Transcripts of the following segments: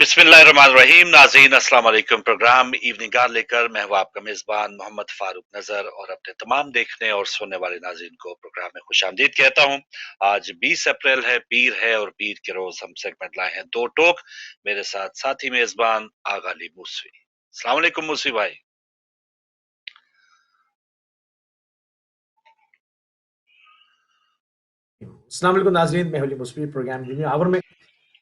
बिस्मिल्लाहिर्रहमानिर्रहीम। नाज़रीन अस्सलाम वालेकुम। प्रोग्राम इवनिंग कार लेकर मैं हूँ आपका मेज़बान मोहम्मद फारूक नज़र और अपने तमाम देखने और सुनने वाले नाज़रीन को प्रोग्राम में खुशामदीद कहता हूँ। आज 20 अप्रैल है, पीर है और पीर के रोज़ हम सेगमेंट लाए हैं दो टोक। मेरे साथ साथी मेज़बान आगा अली मूसवी। अस्सलाम वालेकुम मूसवी भाई। अस्सलाम वालेकुम नाज़रीन, मैं अली मूसवी प्रोग्राम दुनिया आवर में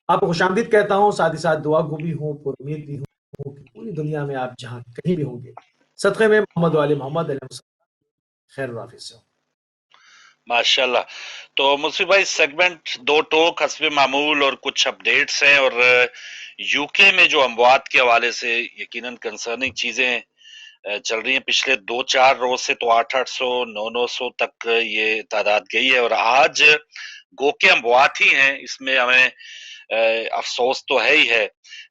आपको खुशामदीद कहता हूँ, साथ ही साथ दुआ गो भी हूँ, उम्मीद भी हूँ कि पूरी दुनिया में आप जहाँ कहीं भी होंगे सदक़े में मोहम्मद वाले मोहम्मद खैर वाफिज से। माशाल्लाह। तो मूसवी भाई सेगमेंट दो टोक हस्बे मामूल और कुछ अपडेट्स हैं और यूके में जो अमवात के हवाले से यकीनन कंसर्निंग चीजें चल रही हैं। पिछले 2-4 रोज से तो 800-800 900 तक ये तादाद गई है और आज गो के अमवात ही हैं। इसमें हमें अफसोस तो है ही है,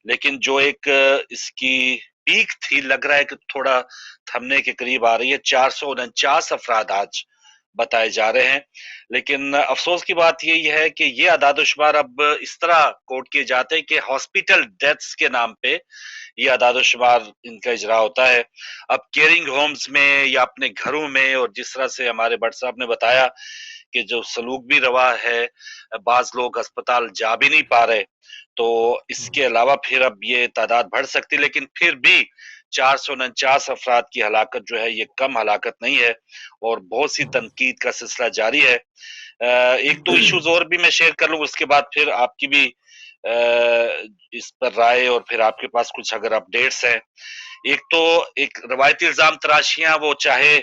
लेकिन जो एक इसकी पीक थी लग रहा है कि थोड़ा थमने के करीब आ रही है। 449 अफराद आज बताए जा रहे हैं, लेकिन अफसोस की बात यही है कि ये आदाद-ओ-शुमार अब इस तरह कोट किए जाते हैं कि हॉस्पिटल डेथ्स के नाम पे ये आदाद-ओ-शुमार इनका इजरा होता है। अब केयरिंग होम्स में या अपने घरों में, और जिस तरह से हमारे भट्ट साहब ने बताया कि जो सलूक भी रवा है, बाज लोग अस्पताल जा भी नहीं पा रहे, तो इसके अलावा फिर अब ये तादाद बढ़ सकती है। लेकिन फिर भी 449 अफराद की हलाकत जो है ये कम हलाकत नहीं है और बहुत सी तनकीद का सिलसिला जारी है। एक दो इश्यूज और भी मैं शेयर कर लूँ, उसके बाद फिर आपकी भी इस पर राय और फिर आपके पास कुछ अगर अपडेट्स हैं। एक तो एक रवायती इल्जाम तराशियां, वो चाहे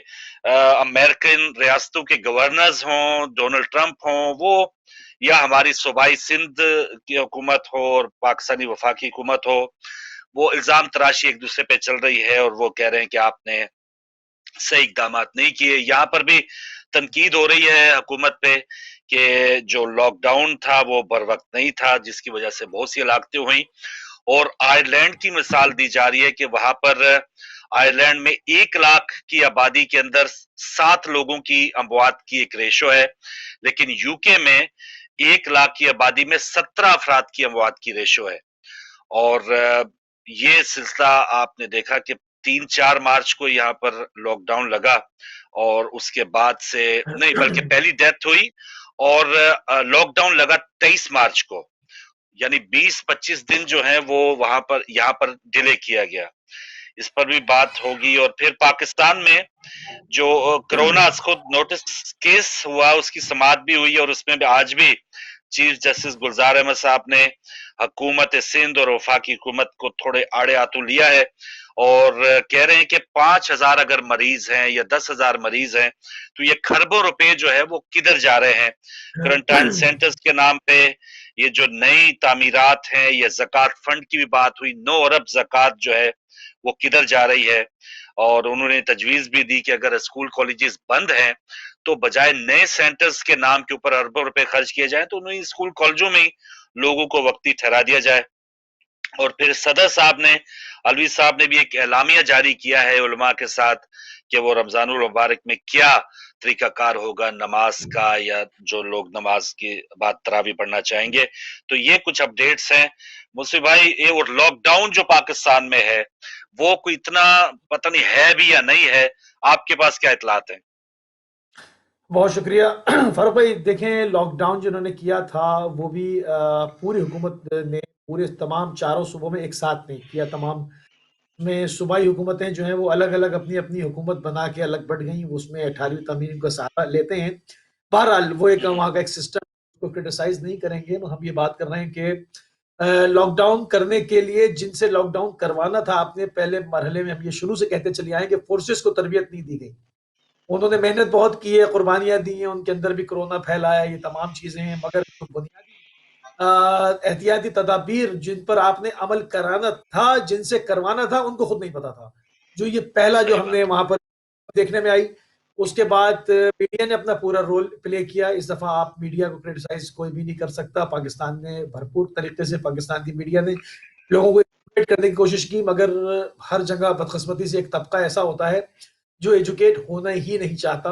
अमेरिकन रियासतों के गवर्नर्स हों, डोनाल्ड ट्रंप हों, वो या हमारी सूबाई सिंध की हुकूमत हो और पाकिस्तानी वफाकी हुकूमत हो, वो इल्जाम तराशी एक दूसरे पे चल रही है और वो कह रहे हैं कि आपने सही इकदाम नहीं किए। यहाँ पर भी तनकीद हो रही है हुकूमत पे कि जो लॉकडाउन था वो बर वक्त नहीं था, जिसकी वजह से बहुत सी हलाकतें हुई। और आयरलैंड की मिसाल दी जा रही है कि वहां पर आयरलैंड में 1 लाख की आबादी के अंदर 7 लोगों की अमवात की एक रेशो है, लेकिन यूके में 1 लाख की आबादी में 17 अफराद की अमवात की रेशो है। और ये सिलसिला आपने देखा कि 3-4 मार्च को यहाँ पर लॉकडाउन लगा और उसके बाद से नहीं, बल्कि पहली डेथ हुई और लॉकडाउन लगा 23 मार्च को, यानी 20-25 दिन जो है वो वहां पर यहाँ पर डिले किया गया। इस पर भी बात होगी। और फिर पाकिस्तान में जो कोरोना खुद नोटिस केस हुआ उसकी समाअत भी हुई और उसमें भी आज भी चीफ जस्टिस गुलजार अहमद साहब ने हुकूमत सिंध और वफाकी हुकूमत को थोड़े आड़े हाथों लिया है और कह रहे हैं कि 5,000 अगर मरीज हैं या 10,000 मरीज हैं तो ये खरबों रुपए जो है वो किधर जा रहे हैं। क्वारंटाइन सेंटर्स के नाम पे ये जो नई तामीरात हैं, ये ज़कात फंड की भी बात हुई, 9 अरब ज़कात जो है वो किधर जा रही है। और उन्होंने तजवीज भी दी कि अगर स्कूल कॉलेजेस बंद हैं तो बजाय नए सेंटर्स के नाम के ऊपर अरबों रुपए खर्च किए जाए तो उन्हें स्कूल कॉलेजों में ही लोगों को वक्ती ठहरा दिया जाए। और फिर सदर साहब ने, अलवी साहब ने भी एक एलामिया जारी किया है उलमा के साथ कि वो रमजानुल मुबारक में क्या तरीकाकार होगा नमाज का, या जो लोग नमाज के बाद तरावी पढ़ना चाहेंगे। तो ये कुछ अपडेट्स हैं मुझसे भाई। ये और लॉकडाउन जो पाकिस्तान में है वो कोई इतना पता नहीं है भी या नहीं है, आपके पास क्या इतलात है? बहुत शुक्रिया फारूक भाई। देखें, लॉकडाउन जिन्होंने किया था वो भी पूरी हुकूमत ने पूरे तमाम चारों सूबों में एक साथ नहीं किया। तमाम में सूबाई हुकूमतें जो हैं वो अलग अलग अपनी अपनी हुकूमत बना के अलग बढ़ गई, उसमें 18वीं तरमीम का सहारा लेते हैं। बहरहाल वो एक वहाँ का एक सिस्टम को क्रिटिसाइज नहीं करेंगे। हम ये बात कर रहे हैं कि लॉकडाउन करने के लिए जिनसे लॉकडाउन करवाना था, आपने पहले मरहले में हम ये शुरू से कहते चले आए कि फोर्सेस को तरबियत नहीं दी गई। उन्होंने मेहनत बहुत की है, कुर्बानियां दी हैं, उनके अंदर भी कोरोना फैलाया, ये तमाम चीजें हैं, मगर बुनियादी एहतियाती तदाबीर जिन पर आपने अमल कराना था, जिनसे करवाना था, उनको खुद नहीं पता था। जो ये पहला जो हमने वहां पर देखने में आई, उसके बाद मीडिया ने अपना पूरा रोल प्ले किया। इस दफा आप मीडिया को क्रिटिसाइज कोई भी नहीं कर सकता। पाकिस्तान ने भरपूर तरीके से, पाकिस्तान की मीडिया ने लोगों को एजुकेट करने की कोशिश की, मगर हर जगह बदकिस्मती से एक तबका ऐसा होता है जो एजुकेट होना ही नहीं चाहता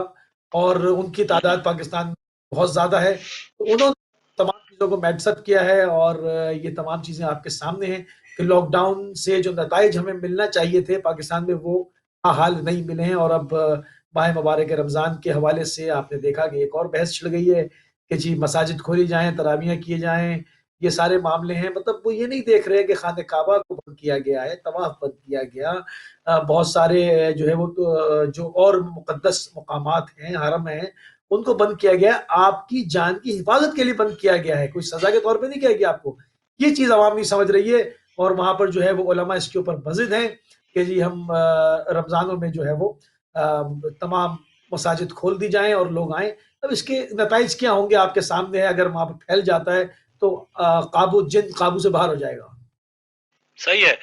और उनकी तादाद पाकिस्तान में बहुत ज्यादा है। तो उन्होंने तमाम चीजों को मैट्सअप किया है और ये तमाम चीजें आपके सामने हैं। کہ لاک ڈاؤن سے جو نتائج ہمیں ملنا چاہیے تھے پاکستان میں وہ حال نہیں ملے ہیں، اور اب ماہ مبارک رمضان کے حوالے سے آپ نے دیکھا کہ ایک اور بحث چھڑ گئی ہے کہ جی مساجد کھولی جائیں، تراویحیں کیے جائیں، یہ سارے معاملے ہیں۔ مطلب وہ یہ نہیں دیکھ رہے کہ خانہ کعبہ کو بند کیا گیا ہے، طواف بند کیا گیا، بہت سارے جو ہے وہ جو اور مقدس مقامات ہیں، حرم ہیں، ان کو بند کیا گیا ہے، آپ کی جان کی حفاظت کے لیے بند کیا گیا ہے، کوئی سزا کے طور پہ نہیں کیا گیا آپ کو۔ یہ چیز عوام نہیں سمجھ رہی ہے، اور وہاں پر جو ہے وہ علماء اس کے اوپر بزد ہیں کہ جی ہم رمضانوں میں جو ہے وہ تمام مساجد کھول دی جائیں اور لوگ آئیں۔ اب اس کے نتائج کیا ہوں گے آپ کے سامنے ہے، اگر وہاں پہ پھیل جاتا ہے تو جن قابو سے باہر ہو جائے گا۔ صحیح ہے،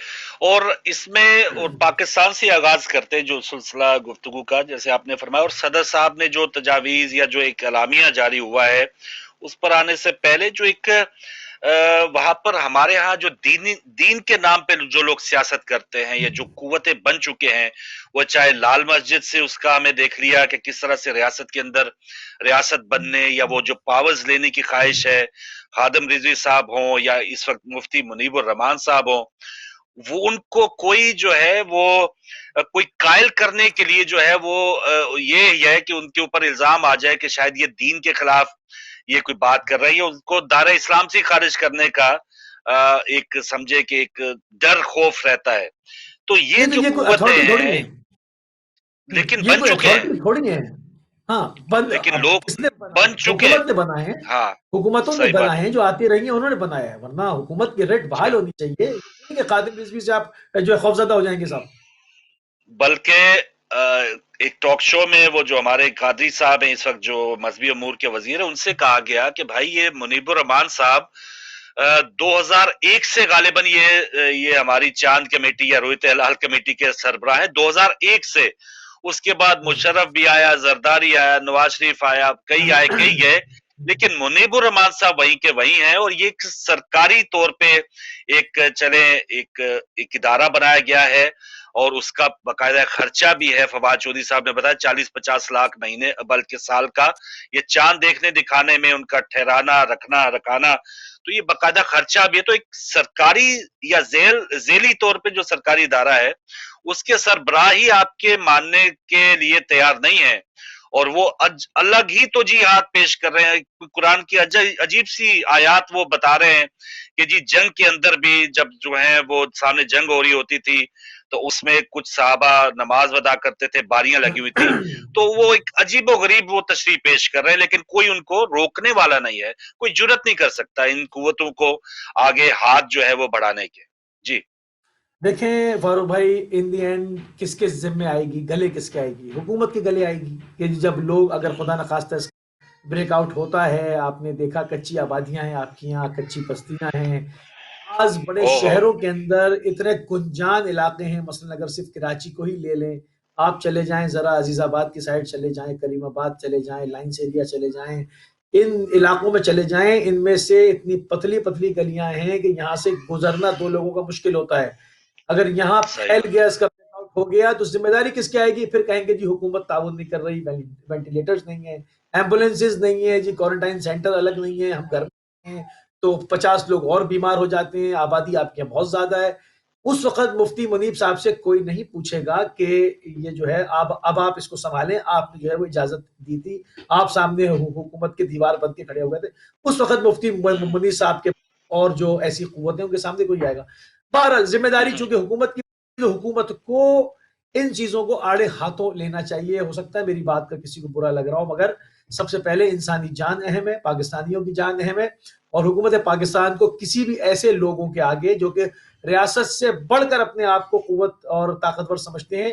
اور اس میں اور پاکستان سے آغاز کرتے جو سلسلہ گفتگو کا، جیسے آپ نے فرمایا، اور صدر صاحب نے جو تجاویز یا جو ایک اعلامیہ جاری ہوا ہے اس پر آنے سے پہلے جو ایک وہاں پر ہمارے ہاں جو دین کے نام پہ جو لوگ سیاست کرتے ہیں یا جو قوتیں بن چکے ہیں، وہ چاہے لال مسجد سے اس کا ہمیں دیکھ لیا کہ کس طرح سے ریاست کے اندر ریاست بننے یا وہ جو پاورز لینے کی خواہش ہے، خادم رضوی صاحب ہوں یا اس وقت مفتی منیب الرحمان صاحب ہوں، وہ ان کو کوئی جو ہے وہ کوئی قائل کرنے کے لیے جو ہے وہ یہ ہے کہ ان کے اوپر الزام آ جائے کہ شاید یہ دین کے خلاف یہ کوئی بات کر رہی ہے، ان کو دائرہ اسلام سے خارج کرنے کا ایک سمجھے کہ ایک ڈر خوف رہتا ہے۔ تو یہ نہیں تو جو یہ کوئی قوتیں اتھارٹی تھوڑی ہیں ہے، لیکن یہ بن کوئی چکے ہیں، اتھارٹی تھوڑی ہے۔ ہاں لیکن اب لوگ کس نے بنائے؟ بن چکے، حکومت نے بنائے ہیں، ہاں حکومتوں نے صحیح بات بنائے ہیں، جو آتی رہی ہیں انہوں نے بنایا ہے، ورنہ حکومت کی ریٹ جی بحال ہاں، ہونی چاہیے، نہیں کہ خادم رضوی سے آپ جو ہے خوفزدہ ہو جائیں گے صاحب۔ بلکہ ایک ٹاک شو میں وہ جو ہمارے قادری صاحب ہیں اس وقت جو مذہبی امور کے وزیر ہیں، ان سے کہا گیا کہ بھائی یہ منیب الرحمان صاحب 2001 سے غالباً یہ ہماری چاند کمیٹی یا رویت ہلال کمیٹی کے سربراہ ہیں، 2001 سے۔ اس کے بعد مشرف بھی آیا، زرداری آیا، نواز شریف آیا، کئی آئے کئی گئے، لیکن منیب الرحمان صاحب وہیں کے وہیں ہیں، اور یہ ایک سرکاری طور پہ ایک ایک ادارہ بنایا گیا ہے، اور اس کا باقاعدہ خرچہ بھی ہے۔ فواد چودھری صاحب نے بتایا 40-50 لاکھ مہینے بلکہ سال کا یہ چاند دیکھنے دکھانے میں ان کا ٹھہرانا، رکھنا، رکانا، تو یہ باقاعدہ خرچہ بھی ہے۔ تو ایک سرکاری یا ذیلی طور پہ جو سرکاری ادارہ ہے اس کے سربراہ ہی آپ کے ماننے کے لیے تیار نہیں ہے، اور وہ الگ ہی تو جی ہاتھ پیش کر رہے ہیں۔ قرآن کی عجیب سی آیات وہ بتا رہے ہیں کہ جی جنگ کے اندر بھی جب جو ہے وہ سامنے جنگ ہو رہی ہوتی تھی تو اس میں کچھ صحابہ نماز ادا کرتے تھے، باریاں لگی ہوئی تھی، تو وہ ایک عجیب و غریب وہ تشریح پیش کر رہے ہیں، لیکن کوئی ان کو روکنے والا نہیں ہے، کوئی جرت نہیں کر سکتا ان قوتوں کو آگے ہاتھ جو ہے وہ بڑھانے کے۔ جی دیکھیں فاروق بھائی، ان دی اینڈ کس کے ذمہ آئے گی، گلے کس کے آئے گی؟ حکومت کے گلے آئے گی کہ جب لوگ اگر خدا نخواستہ بریک آؤٹ ہوتا ہے، آپ نے دیکھا کچی آبادیاں ہیں آپ کی یہاں، کچی بستیاں ہیں، بعض بڑے او ہو شہروں کے اندر اتنے گنجان علاقے ہیں، مثلا اگر صرف کراچی کو ہی لے لیں، آپ چلے جائیں ذرا عزیز آباد کی سائڈ چلے جائیں، کریم آباد چلے جائیں، لائنس ایریا چلے جائیں، ان علاقوں میں چلے جائیں، ان میں سے اتنی پتلی پتلی گلیاں ہیں کہ یہاں سے گزرنا دو لوگوں کا مشکل ہوتا ہے۔ اگر یہاں صحیح پھیل بات، گیا، اس کا بریک آؤٹ ہو گیا، تو ذمہ داری کس کی آئے گی؟ پھر کہیں گے جی حکومت تعاون نہیں کر رہی، وینٹیلیٹرز نہیں ہیں، ایمبولینسز نہیں ہیں، جی کوارنٹائن سینٹر الگ نہیں ہے، ہم گھر میں ہیں تو 50 لوگ اور بیمار ہو جاتے ہیں، آبادی آپ کے یہاں بہت زیادہ ہے۔ اس وقت مفتی منیب صاحب سے کوئی نہیں پوچھے گا کہ یہ جو ہے اب آپ اس کو سنبھالیں، آپ نے جو ہے وہ اجازت دی تھی، آپ سامنے حکومت کے دیوار بن کے کھڑے ہو گئے تھے، اس وقت مفتی منیب صاحب کے اور جو ایسی قوتیں ان کے سامنے کوئی آئے گا؟ بہرحال ذمہ داری چونکہ حکومت کی، حکومت کو ان چیزوں کو آڑے ہاتھوں لینا چاہیے۔ ہو سکتا ہے میری بات کا کسی کو برا لگ رہا ہو، مگر سب سے پہلے انسانی جان اہم ہے، پاکستانیوں کی جان اہم ہے، اور حکومت پاکستان کو کسی بھی ایسے لوگوں کے آگے جو کہ ریاست سے بڑھ کر اپنے آپ کو قوت اور طاقتور سمجھتے ہیں،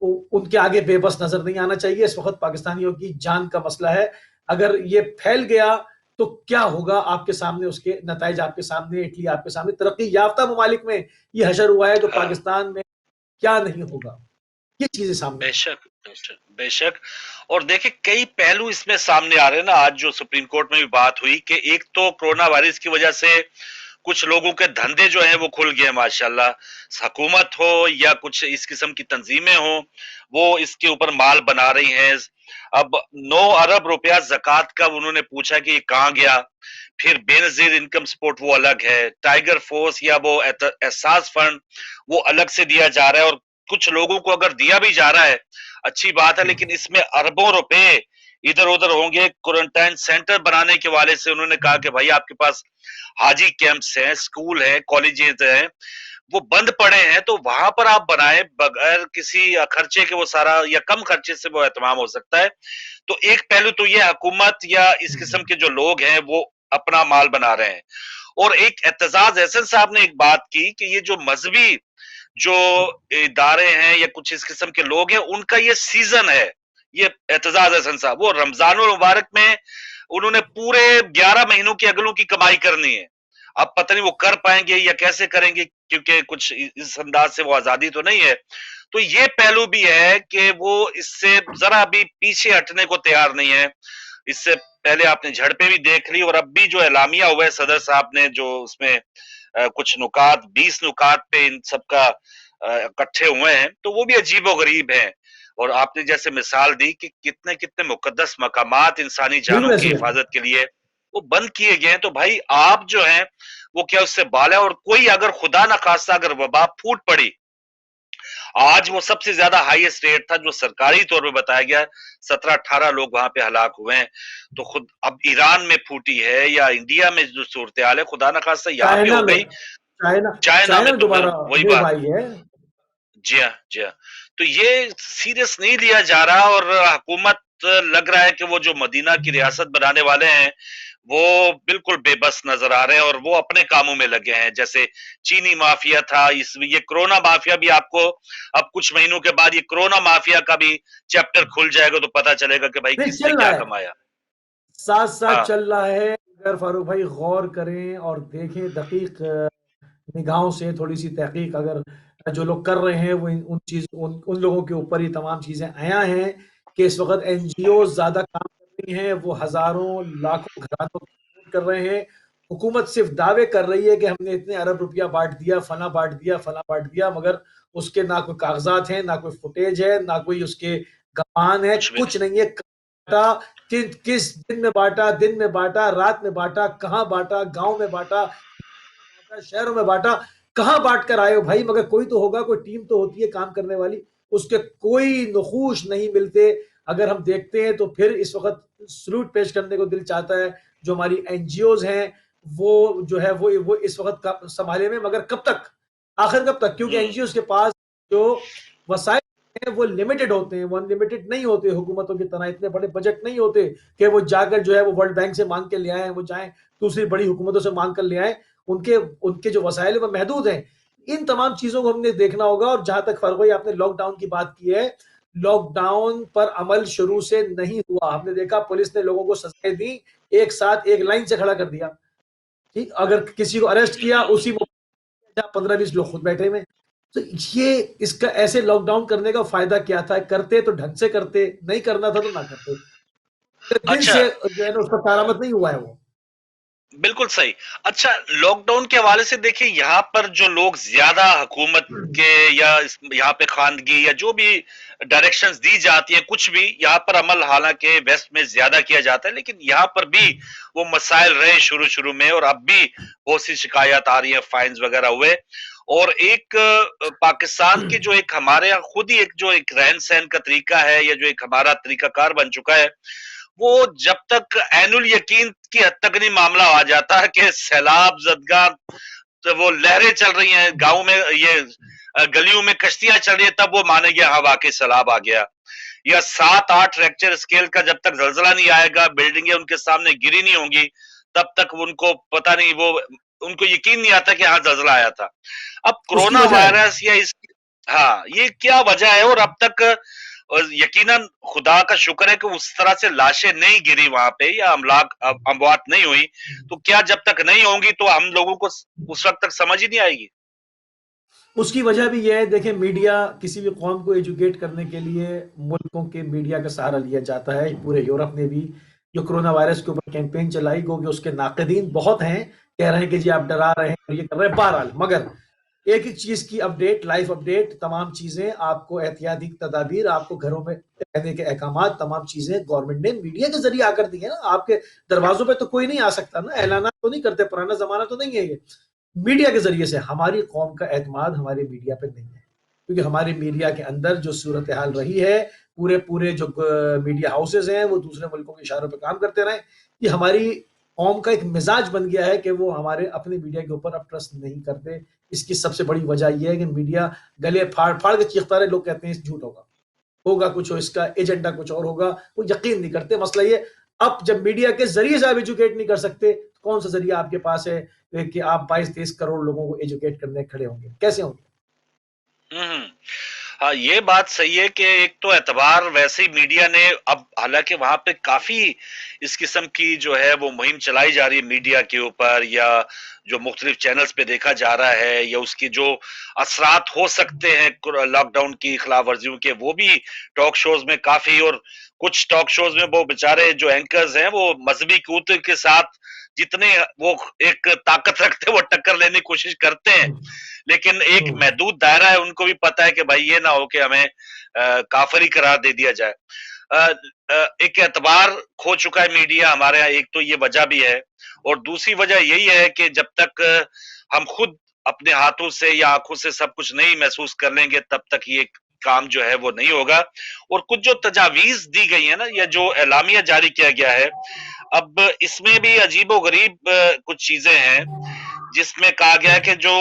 ان کے آگے بے بس نظر نہیں آنا چاہیے۔ اس وقت پاکستانیوں کی جان کا مسئلہ ہے، اگر یہ پھیل گیا تو کیا ہوگا آپ کے سامنے، اس کے نتائج آپ کے سامنے، اٹلی آپ کے سامنے، ترقی یافتہ ممالک میں یہ حشر ہوا ہے، تو ہاں پاکستان میں کیا نہیں ہوگا؟ یہ چیزیں سامنے بے ہیں۔ شک بے شک بے شک، اور دیکھیں کئی پہلو اس میں سامنے آ رہے ہیں نا۔ آج جو سپریم کورٹ میں بھی بات ہوئی کہ ایک تو کرونا وائرس کی وجہ سے کچھ لوگوں کے دھندے جو ہیں وہ کھل گئے ماشاءاللہ، حکومت ہو یا کچھ اس قسم کی تنظیمیں ہوں، وہ اس کے اوپر مال بنا رہی ہیں۔ اب 9 ارب روپیہ زکوٰۃ کا انہوں نے پوچھا کہ یہ کہاں گیا، फिर बेनजीर इनकम सपोर्ट वो अलग है, टाइगर फोर्स या वो एहसास फंड वो अलग से दिया जा रहा है, और कुछ लोगों को अगर दिया भी जा रहा है अच्छी बात है, लेकिन इसमें अरबों रुपए इधर उधर होंगे। क्वारंटाइन सेंटर बनाने के वाले से उन्होंने कहा कि भाई आपके पास हाजी कैंप्स हैं, स्कूल है, कॉलेजेस हैं, वो बंद पड़े हैं, तो वहां पर आप बनाए बगैर किसी खर्चे के, वो सारा या कम खर्चे से वो एहतमाम हो सकता है। तो एक पहलू तो ये हुकूमत या इस किस्म के जो लोग हैं वो अपना माल बना रहे हैं। और एक एतजाज एहसन साहब ने एक बात की कि ये जो मजहबी जो इदारे हैं या कुछ इस किस्म के लोग हैं, उनका ये सीजन है। ये एतजाज एहसन साहब, वो रमजान मुबारक में उन्होंने पूरे 11 महीनों की अगलों की कमाई करनी है। अब पता नहीं वो कर पाएंगे या कैसे करेंगे, क्योंकि कुछ इस अंदाज से वो आजादी तो नहीं है। तो ये पहलू भी है कि वो इससे जरा भी पीछे हटने को तैयार नहीं है। इससे पहले आपने झड़पें भी देख ली, और अब भी जो एलामिया हुआ है सदर साहब ने, जो उसमें कुछ नुकात 20 नुकात पे इन सबका इकट्ठे हुए हैं, तो वो भी अजीबोगरीब हैं। और आपने जैसे मिसाल दी कि कितने कितने मुकद्दस मकामात इंसानी जानों की हिफाजत के लिए वो बंद किए गए हैं। तो भाई आप जो हैं वो क्या उससे बाल है? और कोई अगर खुदा ना खास्ता अगर वबा फूट पड़ी, आज वो सबसे ज्यादा हाईएस्ट रेट था जो सरकारी तौर पे बताया गया, 17-18 लोग वहां पे हलाक हुए हैं। तो खुद अब ईरान में फूटी है या इंडिया में जो सूरत हाल है, खुदा ना खास्ता यहाँ पे हो गई, चाइना में, तो फिर वही बात। जी हाँ, जी हाँ। तो ये सीरियस नहीं लिया जा रहा, और हुकूमत लग रहा है कि वो जो मदीना की रियासत बनाने वाले हैं वो बिल्कुल बेबस नजर आ रहे हैं, और वो अपने कामों में लगे हैं। जैसे चीनी माफिया था, ये कोरोना माफिया भी आपको अब कुछ महीनों के बाद ये कोरोना माफिया का भी चैप्टर खुल जाएगा, तो पता चलेगा कि भाई किसने क्या कमाया। साथ साथ चल रहा है। अगर फारूक भाई गौर करें और देखें दकीक निगाहों से, थोड़ी सी तहकीक अगर जो लोग कर रहे हैं वो उन लोगों के ऊपर ही तमाम चीजें आया हैं कि इस वक्त एनजीओ ज्यादा काम कर रही हैं, वो हजारों लाखों घरानों कर रहे हैं। हुकूमत सिर्फ दावे कर रही है कि हमने इतने अरब रुपया बांट दिया, फला बांट दिया, फला बांट दिया, मगर उसके ना कोई कागजात हैं, ना कोई फुटेज है, ना कोई उसके गवाह है, कुछ नहीं है। किस दिन में बांटा, दिन में बांटा, रात में बांटा, कहाँ बांटा, गांव में बांटा, शहरों में बांटा, कहां बांट कर आए हो भाई? मगर कोई तो होगा, कोई टीम तो होती है काम करने वाली, उसके कोई नुखूश नहीं मिलते। अगर हम देखते हैं तो फिर इस वक्त सलूट पेश करने को दिल चाहता है जो हमारी एनजीओज हैं, वो जो है वो इस वक्त संभाले में, मगर कब तक, आखिर कब तक? क्योंकि एनजीओज के पास जो वसाइल हैं वो लिमिटेड होते हैं, वो अनलिमिटेड नहीं होते। हुकूमतों की तरह इतने बड़े बजट नहीं होते कि वो जाकर जो है वो वर्ल्ड बैंक से मांग के ले आए, वो जाए दूसरी बड़ी हुकूमतों से मांग कर ले आए। उनके जो वसाइल वो महदूद हैं। इन तमाम चीजों को हमने देखना होगा। और जहां तक फर्क हुई, आपने लॉकडाउन की बात की है, लॉकडाउन पर अमल शुरू से नहीं हुआ। हमने देखा पुलिस ने लोगों को सजाएं दी, एक साथ एक लाइन से खड़ा कर दिया। ठीक, अगर किसी को अरेस्ट किया उसी 15-20 लोग खुद बैठे हुए। तो ये इसका ऐसे लॉकडाउन करने का फायदा क्या था? करते तो ढंग से करते, नहीं करना था तो ना करते। दिन से जो है ना उसका कारामत नहीं हुआ है वो। बिल्कुल सही। अच्छा, लॉकडाउन के हवाले से देखिए, यहाँ पर जो लोग ज्यादा हुकूमत के या यहाँ पे खानगी या जो भी डायरेक्शंस दी जाती है, कुछ भी यहाँ पर अमल हालांकि वेस्ट में ज्यादा किया जाता है, लेकिन यहाँ पर भी वो मसाइल रहे शुरू में, और अब भी बहुत सी शिकायत आ रही है, फाइन्स वगैरह हुए। और एक पाकिस्तान की जो एक हमारे यहाँ खुद ही एक जो एक रहन सहन का तरीका है, या जो एक हमारा तरीकाकार बन चुका है, वो जब तक ऐनुल यकीन की हद तक नहीं मामला आ जाता है कि सैलाब जदगा, तो वो लहरें चल रही हैं गांव में, ये गलियों में कश्तियां चल रही है, तब वो मानेंगे हाँ वाकई सैलाब आ गया। या 7-8 रेक्टर स्केल का जब तक जलजला नहीं आएगा, बिल्डिंगें उनके सामने गिरी नहीं होंगी, तब तक उनको पता नहीं, वो उनको यकीन नहीं आता कि हाँ जलजला आया था। अब कोरोना वायरस या इस, हाँ, ये क्या वजह है? और अब तक और यकीनन खुदा का शुक्र है कि उस तरह से लाशें नहीं गिरी वहां पे, या अमवात नहीं हुई। तो क्या जब तक नहीं होंगी तो हम लोगों को उस वक्त तक समझ ही नहीं आएगी? उसकी वजह भी यह है, देखें, मीडिया किसी भी कौम को एजुकेट करने के लिए मुल्कों के मीडिया का सहारा लिया जाता है। पूरे यूरोप ने भी जो कोरोना वायरस के ऊपर कैंपेन चलाई, क्योंकि उसके नाकदीन बहुत हैं, कह रहे हैं कि जी आप डरा रहे हैं और ये कर रहे हैं। बहरहाल, मगर ایک ایک چیز کی اپڈیٹ، لائف اپڈیٹ، تمام چیزیں آپ کو، احتیاطی تدابیر، آپ کو گھروں میں رہنے کے احکامات، تمام چیزیں گورنمنٹ نے میڈیا کے ذریعے آ کر دی ہے نا. آپ کے دروازوں پہ تو کوئی نہیں آ سکتا نا، اعلانات تو نہیں کرتے، پرانا زمانہ تو نہیں ہے یہ. میڈیا کے ذریعے سے ہماری قوم کا اعتماد ہمارے میڈیا پہ نہیں ہے، کیونکہ ہمارے میڈیا کے اندر جو صورتحال رہی ہے، پورے جو میڈیا ہاؤسز ہیں وہ دوسرے ملکوں کے اشاروں پہ کام کرتے رہے. یہ ہماری قوم کا ایک مزاج بن گیا ہے کہ وہ ہمارے اپنے میڈیا کے اوپر اب ٹرسٹ نہیں کرتے. اس کی سب سے بڑی وجہ یہ ہے کہ میڈیا گلے پھاڑ پھاڑ کے چیختا رہے. لوگ کہتے ہیں جھوٹ ہوگا کچھ، اس کا ایجنڈا کچھ اور ہوگا، وہ یقین نہیں کرتے. مسئلہ یہ، اب جب میڈیا کے ذریعے سے آپ ایجوکیٹ نہیں کر سکتے، کون سا ذریعہ آپ کے پاس ہے کہ آپ 22-23 کروڑ لوگوں کو ایجوکیٹ کرنے کھڑے ہوں گے؟ کیسے ہوں گے؟ ہاں یہ بات صحیح ہے کہ ایک تو اعتبار ویسے ہی میڈیا نے اب، حالانکہ وہاں پہ کافی اس قسم کی جو ہے وہ مہم چلائی جا رہی ہے میڈیا کے اوپر، یا جو مختلف چینلز پہ دیکھا جا رہا ہے، یا اس کی جو اثرات ہو سکتے ہیں لاک ڈاؤن کی خلاف ورزیوں کے، وہ بھی ٹاک شوز میں کافی، اور کچھ ٹاک شوز میں وہ بیچارے جو اینکرز ہیں وہ مذہبی قوت کے ساتھ جتنے وہ ایک طاقت رکھتے وہ ٹکر لینے کی کوشش کرتے ہیں، لیکن ایک محدود دائرہ ہے. ان کو بھی پتا ہے کہ بھائی یہ نہ ہو کہ ہمیں کافر ہی قرار دے دیا جائے. ایک اعتبار کھو چکا ہے میڈیا ہمارے یہاں، ایک تو یہ وجہ بھی ہے، اور دوسری وجہ یہی ہے کہ جب تک ہم خود اپنے ہاتھوں سے یا آنکھوں سے سب کچھ نہیں محسوس کر لیں گے تب تک یہ کام جو ہے وہ نہیں ہوگا. اور کچھ جو تجاویز دی گئی ہیں نا، یا جو اعلامیہ جاری کیا گیا ہے، اب اس میں بھی عجیب و غریب کچھ چیزیں ہیں، جس میں کہا گیا ہے کہ جو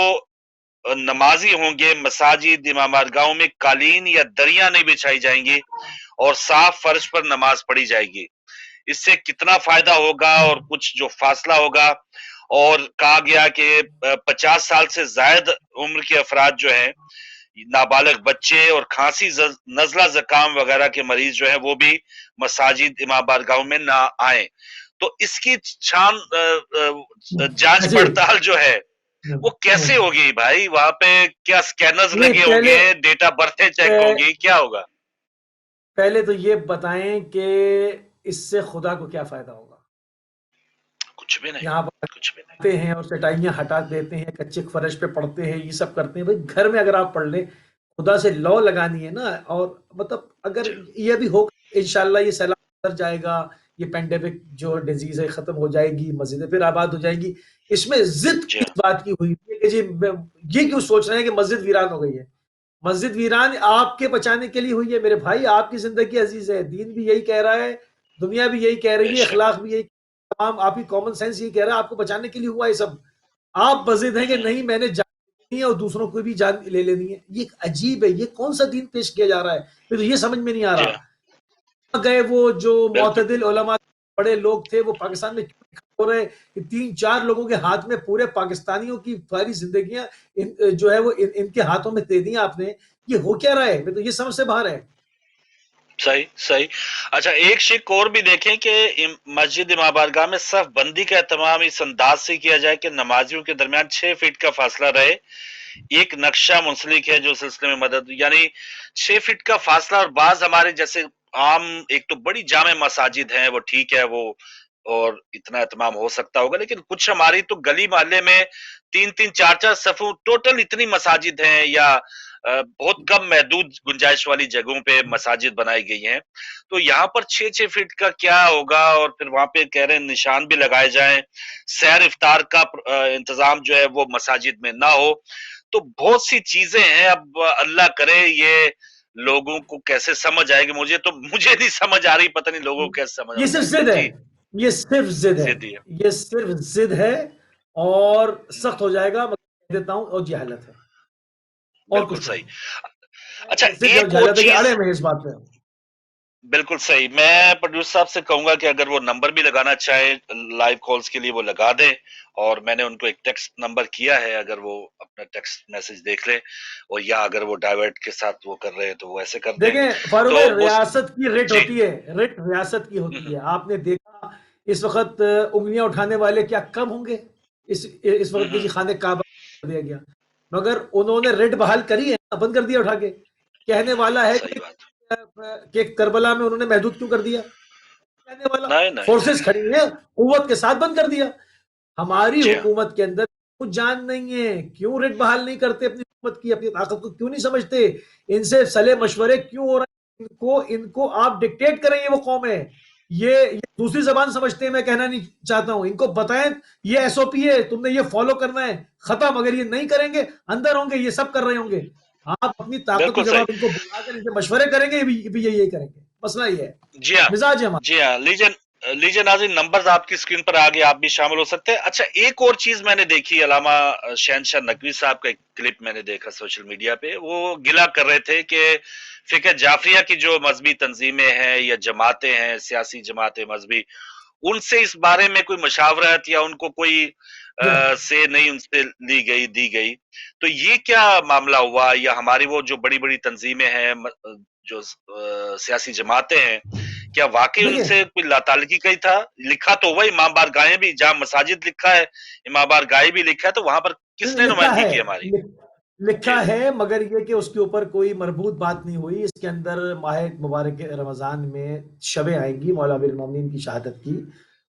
نمازی ہوں گے مساجد امام بارگاہوں میں قالین یا دریاں نہیں بچھائی جائیں گی، اور صاف فرش پر نماز پڑھی جائے گی. اس سے کتنا فائدہ ہوگا اور کچھ جو فاصلہ ہوگا. اور کہا گیا کہ 50 سال سے زائد عمر کے افراد جو ہیں، نابالغ بچے اور کھانسی نزلہ زکام وغیرہ کے مریض جو ہیں وہ بھی مساجد امام بارگاہوں میں نہ آئیں. تو اس کی جانچ پڑتال جو ہے وہ کیسے ہوگی بھائی؟ وہاں پہ کیا سکینرز لگے ہوں گے، ڈیٹ آف برتھ چیک ہوں گی، کیا ہوگا؟ پہلے تو یہ بتائیں کہ اس سے خدا کو کیا فائدہ ہوگا؟ کچھ بھی نہیں، یہاں پر کچھ بھی نہیں. پڑھتے ہیں اور چٹائیاں ہٹا دیتے ہیں، کچے فرش پہ پڑھتے ہیں، یہ سب کرتے ہیں. بھائی گھر میں اگر آپ پڑھ لیں، خدا سے لو لگانی ہے نا. اور مطلب اگر یہ بھی ہوگا انشاءاللہ یہ سیلاب اتر جائے گا، یہ پینڈیمک جو ڈیزیز ہے ختم ہو جائے گی، مسجدیں پھر آباد ہو جائیں گی. اس میں ضد کس بات کی ہوئی ہے کہ جی یہ کیوں سوچ رہے ہیں کہ مسجد ویران ہو گئی ہے؟ مسجد ویران آپ کے بچانے کے لیے ہوئی ہے میرے بھائی. آپ کی زندگی عزیز ہے، دین بھی یہی کہہ رہا ہے، دنیا بھی یہی کہہ رہی ہے، اخلاق بھی یہی، تمام آپ کی کامن سینس یہ کہہ رہا ہے آپ کو بچانے کے لیے ہوا ہے سب. آپ بضد ہیں کہ نہیں میں نے جان لینی ہے اور دوسروں کو بھی جان لے لینی ہے. یہ عجیب ہے، یہ کون سا دین پیش کیا جا رہا ہے؟ پھر یہ سمجھ میں نہیں آ رہا. گئے وہ جو معتدل علماء بڑے لوگ تھے وہ پاکستان میں کیوں ہو رہے کہ 3-4 لوگوں کے ہاتھ میں پورے پاکستانیوں کی ساری زندگیاں جو ہے وہ ان کے ہاتھوں میں دے دی آپ نے. یہ ہو کیا رہا ہے؟ تو یہ سمجھ سے باہر ہے. صحیح. اچھا ایک شک اور بھی دیکھیں کہ مسجد امام بارگاہ میں صف بندی کا اہتمام اس انداز سے کیا جائے کہ نمازیوں کے درمیان 6 فٹ کا فاصلہ رہے. ایک نقشہ منسلک ہے جو سلسلے میں مدد، یعنی 6 فٹ کا فاصلہ. اور بعض ہمارے جیسے عام ایک تو بڑی جامع مساجد ہیں وہ ٹھیک ہے وہ اور اتنا اہتمام ہو سکتا ہوگا، لیکن کچھ ہماری تو گلی محلے میں 3-3 4-4 صفوں ٹوٹل اتنی مساجد ہیں، یا بہت کم محدود گنجائش والی جگہوں پہ مساجد بنائی گئی ہیں. تو یہاں پر 6-6 فٹ کا کیا ہوگا؟ اور پھر وہاں پہ کہہ رہے ہیں نشان بھی لگائے جائیں، سحر افطار کا انتظام جو ہے وہ مساجد میں نہ ہو. تو بہت سی چیزیں ہیں. اب اللہ کرے یہ لوگوں کو کیسے سمجھ آئے گی. مجھے نہیں سمجھ آ رہی، پتہ نہیں لوگوں کو کیسے سمجھ یہ صرف ضد ہے، یہ صرف ضد ہے، یہ صرف ضد ہے اور سخت ہو جائے گا. میں دیتا ہوں اور جہالت ہے اور بالکل کچھ صحیح. نہیں. اچھا ضد اور ایک اور جہالت ہے کہ چیز، اڑے میں اس بات پہ. بالکل صحیح. میں پروڈیوسر صاحب سے کہوں گا کہ اگر وہ نمبر بھی لگانا چاہیں لائیو کالز کے لیے وہ لگا دیں، اور میں نے ان کو ایک ٹیکسٹ نمبر کیا ہے، اگر وہ اپنا ٹیکسٹ میسج دیکھ لیں، اور یا اگر وہ ڈائیورٹ کے ساتھ وہ کر رہے ہیں تو وہ ایسے کر دیں. دیکھیں فاروق بھائی، ریاست کی ریٹ جی ہوتی ہے، ریٹ ریاست کی ہوتی ہے. آپ نے دیکھا اس وقت انگلیاں اٹھانے والے کیا کم ہوں گے اس وقت کے جی خانہ کعبہ کر دیا گیا، مگر انہوں نے ریٹ بحال کری ہے، بند کر دیا اٹھا کے. کہنے والا ہے کہ کربلا میں انہوں نے محدود کیوں کر دیا؟ کہنے والا فورسز کھڑی ہیں قوت کے ساتھ بند کر دیا. ہماری حکومت کے اندر کچھ جان نہیں ہے؟ کیوں ریٹ بحال نہیں کرتے اپنی حکومت کی؟ اپنی طاقت کو کیوں نہیں سمجھتے؟ ان سے صلح مشورے کیوں ہو رہے ہیں؟ ان کو آپ ڈکٹیٹ کریں، یہ وہ قوم ہے، یہ دوسری زبان سمجھتے ہیں، میں کہنا نہیں چاہتا ہوں، ان کو بتائیں یہ ایس او پی ہے، تم نے یہ فالو کرنا ہے، ختم۔ اگر یہ نہیں کریں گے، اندر ہوں گے یہ سب کر رہے ہوں گے، آپ اپنی طاقت بالکل کی جب صحیح. آپ ان کو بلا کر ان سے مشورے کریں گے، یہ بھی یہی کریں گے۔ مسئلہ یہ ہے، جی ہاں. مزاج ہے ہمارا۔ جی ہاں لیجن ناظرین، نمبرز آپ کی اسکرین پر آگے، آپ بھی شامل ہو سکتے ہیں. اچھا، ایک اور چیز میں نے دیکھی، علامہ شہنشاہ نقوی صاحب کا ایک کلپ میں نے دیکھا سوشل میڈیا پہ، وہ گلا کر رہے تھے کہ فقہ جعفریہ کی جو مذہبی تنظیمیں ہیں یا جماعتیں ہیں، سیاسی جماعتیں مذہبی، ان سے اس بارے میں کوئی مشاورت یا ان کو کوئی جی ہاں، سے نہیں ان سے دی گئی. تو یہ کیا معاملہ ہوا؟ یا ہماری وہ جو بڑی بڑی تنظیمیں ہیں، جو سیاسی جماعتیں ہیں، کیا واقعی ان دیکھیں سے کوئی لا تعلقی کہیں تھا؟ لکھا تو ہوا امام بار گاہیں بھی، جہاں مساجد لکھا ہے، امام بار گاہیں بھی لکھا ہے، تو وہاں پر کس نے لکھا نمائندگی ہے، کی ہماری؟ لکھا جی ہے، مگر یہ کہ اس کے اوپر کوئی مربوط بات نہیں ہوئی۔ اس کے اندر ماہ مبارک رمضان میں شبیں آئیں گی مولا امیر المومنین کی شہادت کی،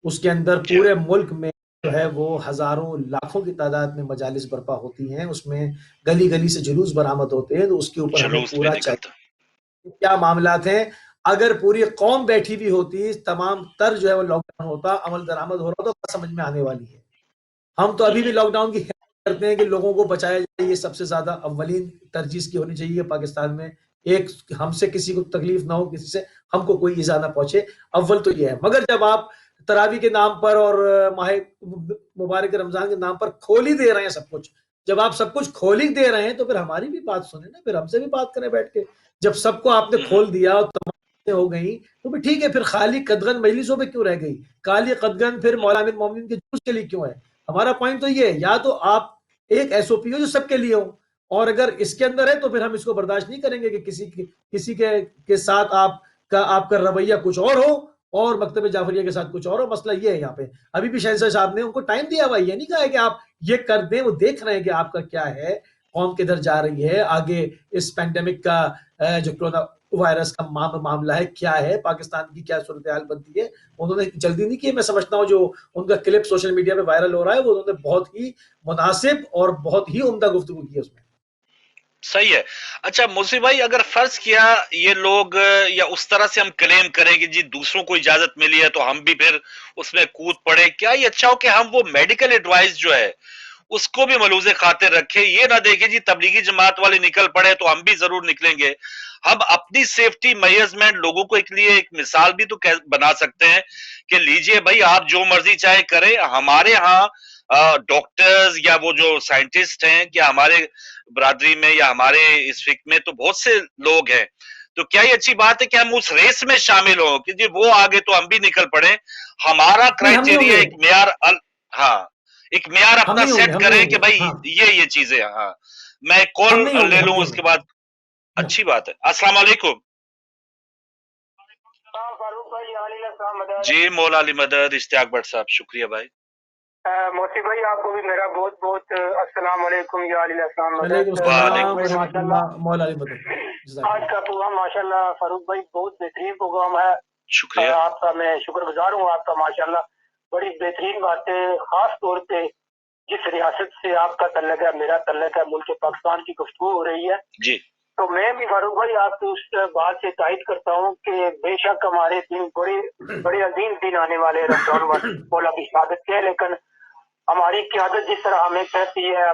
اس کے اندر جی پورے ملک میں جو ہے وہ ہزاروں لاکھوں کی تعداد میں مجالس برپا ہوتی ہیں، اس میں گلی گلی سے جلوس برآمد ہوتے ہیں، تو اس کے اوپر ہمیں جلوس بھی پورا نکلتا. چاہیے کیا معاملات ہیں۔ اگر پوری قوم بیٹھی بھی ہوتی، تمام تر جو ہے وہ لاک ڈاؤن ہوتا، عمل درآمد ہو رہا، تو سمجھ میں آنے والی ہے۔ ہم تو ابھی بھی لاک ڈاؤن کی حمایت کرتے ہیں کہ لوگوں کو بچایا جائے، یہ سب سے زیادہ اولین ترجیح کی ہونی چاہیے پاکستان میں۔ ایک ہم سے کسی کو تکلیف نہ ہو، کسی سے ہم کو کوئی ایذا نہ پہنچے، اول تو یہ ہے۔ مگر جب آپ تراوی کے نام پر اور ماہ مبارک رمضان کے نام پر کھول ہی دے رہے ہیں سب کچھ، جب آپ سب کچھ کھول ہی دے رہے ہیں تو پھر ہماری بھی بات سنیں نا، پھر ہم سے بھی بات کریں بیٹھ کے۔ جب سب کو آپ نے کھول دیا اور تمام چیزیں ہو گئی تو پھر ٹھیک ہے، پھر خالی قدغن مجلسوں پہ کیوں رہ گئی؟ خالی قدغن پھر مولا امیر مومنین کے جلوس کے لیے کیوں ہے؟ ہمارا پوائنٹ تو یہ ہے، یا تو آپ ایک ایس او پی ہو جو سب کے لیے ہو، اور اگر اس کے اندر ہے تو پھر ہم اس کو برداشت نہیں کریں گے کہ کسی کے ساتھ آپ کا رویہ کچھ اور ہو اور مکتب جعفریہ کے ساتھ کچھ اور ہو۔ مسئلہ یہ ہے یہاں پہ، ابھی بھی شہنشاہ صاحب نے ان کو ٹائم دیا ہوا، یہ نہیں کہا ہے کہ آپ یہ کر دیں، وہ دیکھ رہے ہیں کہ آپ کا کیا ہے، قوم کدھر جا رہی ہے، آگے اس پینڈیمک کا جو کرونا وائرس کا معاملہ ہے کیا ہے، پاکستان کی کیا صورتحال بنتی ہے۔ انہوں نے جلدی نہیں کی، میں سمجھتا ہوں جو ان کا کلپ سوشل میڈیا پہ وائرل ہو رہا ہے وہ انہوں نے بہت ہی مناسب اور بہت ہی عمدہ گفتگو کی اس میں۔ صحیح ہے. اچھا موسی بھائی، اگر فرض کیا یہ لوگ یا اس طرح سے ہم کلیم کریں کہ جی دوسروں کو اجازت ملی ہے تو ہم بھی پھر اس میں کود پڑے، کیا یہ اچھا ہو کہ ہم وہ میڈیکل ایڈوائز جو ہے اس کو بھی ملوز خاطر رکھے؟ یہ نہ دیکھیں جی تبلیغی جماعت والے نکل پڑے تو ہم بھی ضرور نکلیں گے. ہم اپنی سیفٹی میزمنٹ لوگوں کو ایک لیے ایک مثال بھی تو بنا سکتے ہیں کہ لیجئے بھائی آپ جو مرضی چاہے کریں، ہمارے ہاں ڈاکٹرز یا وہ جو سائنٹسٹ ہیں، کیا ہمارے برادری میں یا ہمارے اس فکر میں تو بہت سے لوگ ہیں، تو کیا یہ اچھی بات ہے کہ ہم اس ریس میں شامل ہوں کہ جی وہ آگے تو ہم بھی نکل پڑے؟ ہمارا نہیں، ہم نہیں ہوں کرائٹیریا گے، ایک معیار ہاں ایک معیار ہم اپنا نہیں ہوں گے، سیٹ ہم نہیں کریں ہوں کہ گے، بھائی ہاں، یہ چیزیں. ہاں میں ہم نہیں کال ہوں گے، لے ہم لوں نہیں اس ہوں کے بعد. گے۔ اچھی بات ہے. السلام علیکم. جی مولا علی مدد اشتیاق بٹ صاحب، شکریہ بھائی. موسی بھائی آپ کو بھی میرا بہت بہت السلام علیکم یا علی السلام وعلیکم مدد. السلام وعلیکم ورحمۃ السلام. اللہ، مولا علی مدد، جزاک آج اللہ۔ کا پروگرام ماشاءاللہ فاروق بھائی بہت بہترین پروگرام ہے. شکریہ. آپ کا میں شکر گزار ہوں، آپ کا ماشاءاللہ بڑی بہترین باتیں، خاص طور پہ جس ریاست سے آپ کا تعلق ہے، میرا تعلق ہے، ملک پاکستان کی گفتگو ہو رہی ہے. جی تو میں بھی فاروق بھائی آپ کو اس بات سے تائید کرتا ہوں کہ بے شک ہمارے دن بڑے عظیم دن آنے والے رمضان مولا کی شہادت کے، لیکن ہماری قیادت جس طرح ہمیں کہتی ہے،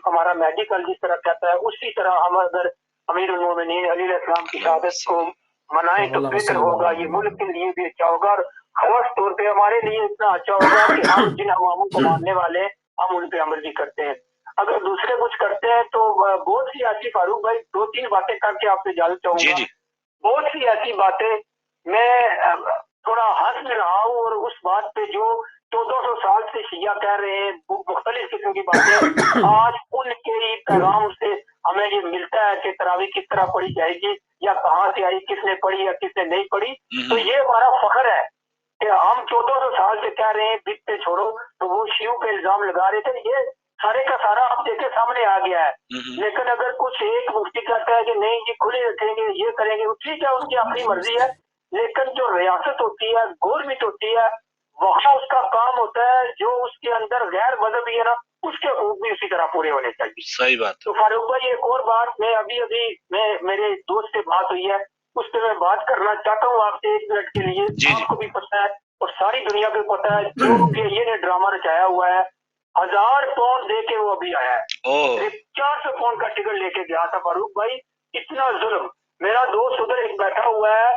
ہمارا میڈیکل جس طرح کہتا ہے، اسی طرح ہم اگر امیر المومنین علی علیہ السلام کی شہادت کو منائیں تو اللہ بہتر صلی اللہ ہوگا، علیہ یہ وسلم۔ ملک کے لیے بھی اچھا ہوگا، اور خاص طور پہ ہمارے لیے اتنا اچھا ہوگا کہ ہم جن عواموں کو ماننے والے ہم ان پہ عمل بھی کرتے ہیں. اگر دوسرے کچھ کرتے ہیں تو بہت سی ایسی، فاروق بھائی دو تین باتیں کر کے آپ سے اجازت چاہوں جی گا. جی بہت سی ایسی باتیں میں تھوڑا ہنس میں رہا ہوں، اور اس بات پہ جو 1400 سال سے شیعہ کہہ رہے ہیں مختلف قسم کی باتیں، آج ان کے ہی پیغام سے ہمیں یہ ملتا ہے کہ تراویح کس طرح پڑھی جائے گی، یا کہاں سے آئی، کس نے پڑھی یا کس نے نہیں پڑھی. تو یہ ہمارا فخر ہے کہ ہم 1400 سال سے کہہ رہے ہیں بت پہ چھوڑو، تو وہ شیعوں پہ الزام لگا رہے تھے. یہ سارے کا سارا آپ دیکھے سامنے آ گیا ہے. لیکن اگر کچھ ایک مفتی کہتا ہے کہ نہیں یہ کھلے رکھیں گے، یہ کریں گے، ٹھیک ہے، ان کی اپنی مرضی ہے. لیکن جو ریاست ہوتی ہے، گورنمنٹ ہوتی ہے، وہاں اس کا کام ہوتا ہے جو اس کے اندر غیر مذہبی ہے نا، उसके हकूक भी उसी तरह पूरे होने चाहिए। सही बात। तो फारूक भाई एक और बात, मैं अभी मेरे दोस्त से बात हुई है, उस पर मैं बात करना चाहता हूँ आपसे 1 मिनट के लिए। जी, जी। आपको भी पता है और सारी दुनिया को पता है, जो PIA ने ड्रामा रचाया हुआ है, 1000 पाउंड दे के वो अभी आया है, ओह 400 पाउंड का टिकट लेके गया था। फारूक भाई इतना जुल्म, मेरा दोस्त उधर एक बैठा हुआ है,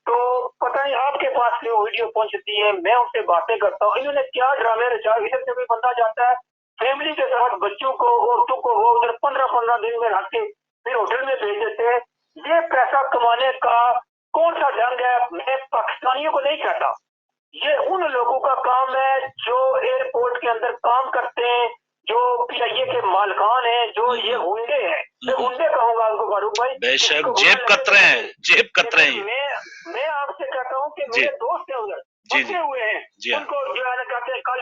तो पता नहीं आपके पास से वो वीडियो पहुंचती है, मैं उनसे बातें करता हूँ, इन्होंने क्या ड्रामे रचाए। इधर से कोई बंदा जाता है फैमिली के साथ, बच्चों को औरतों को, वो उधर 15-15 दिन में रख के फिर होटल में भेज देते हैं। ये पैसा कमाने का कौन सा ढंग है? मैं पाकिस्तानियों को नहीं कहता, ये उन लोगों का काम है जो एयरपोर्ट के अंदर काम करते हैं, जो PIA के मालकान हैं, जो ये हुंडे हैं, मैं हुंडे कहूंगा उनको फारूक भाई, बेशक जेब कतरे हैं, जेब कतरे हैं। मैं आपसे कहता हूँ कि जी। मेरे दोस्त हैं उधर जी, फंसे हुए हैं, जी हाँ। उनको जो है ना कहते हैं कल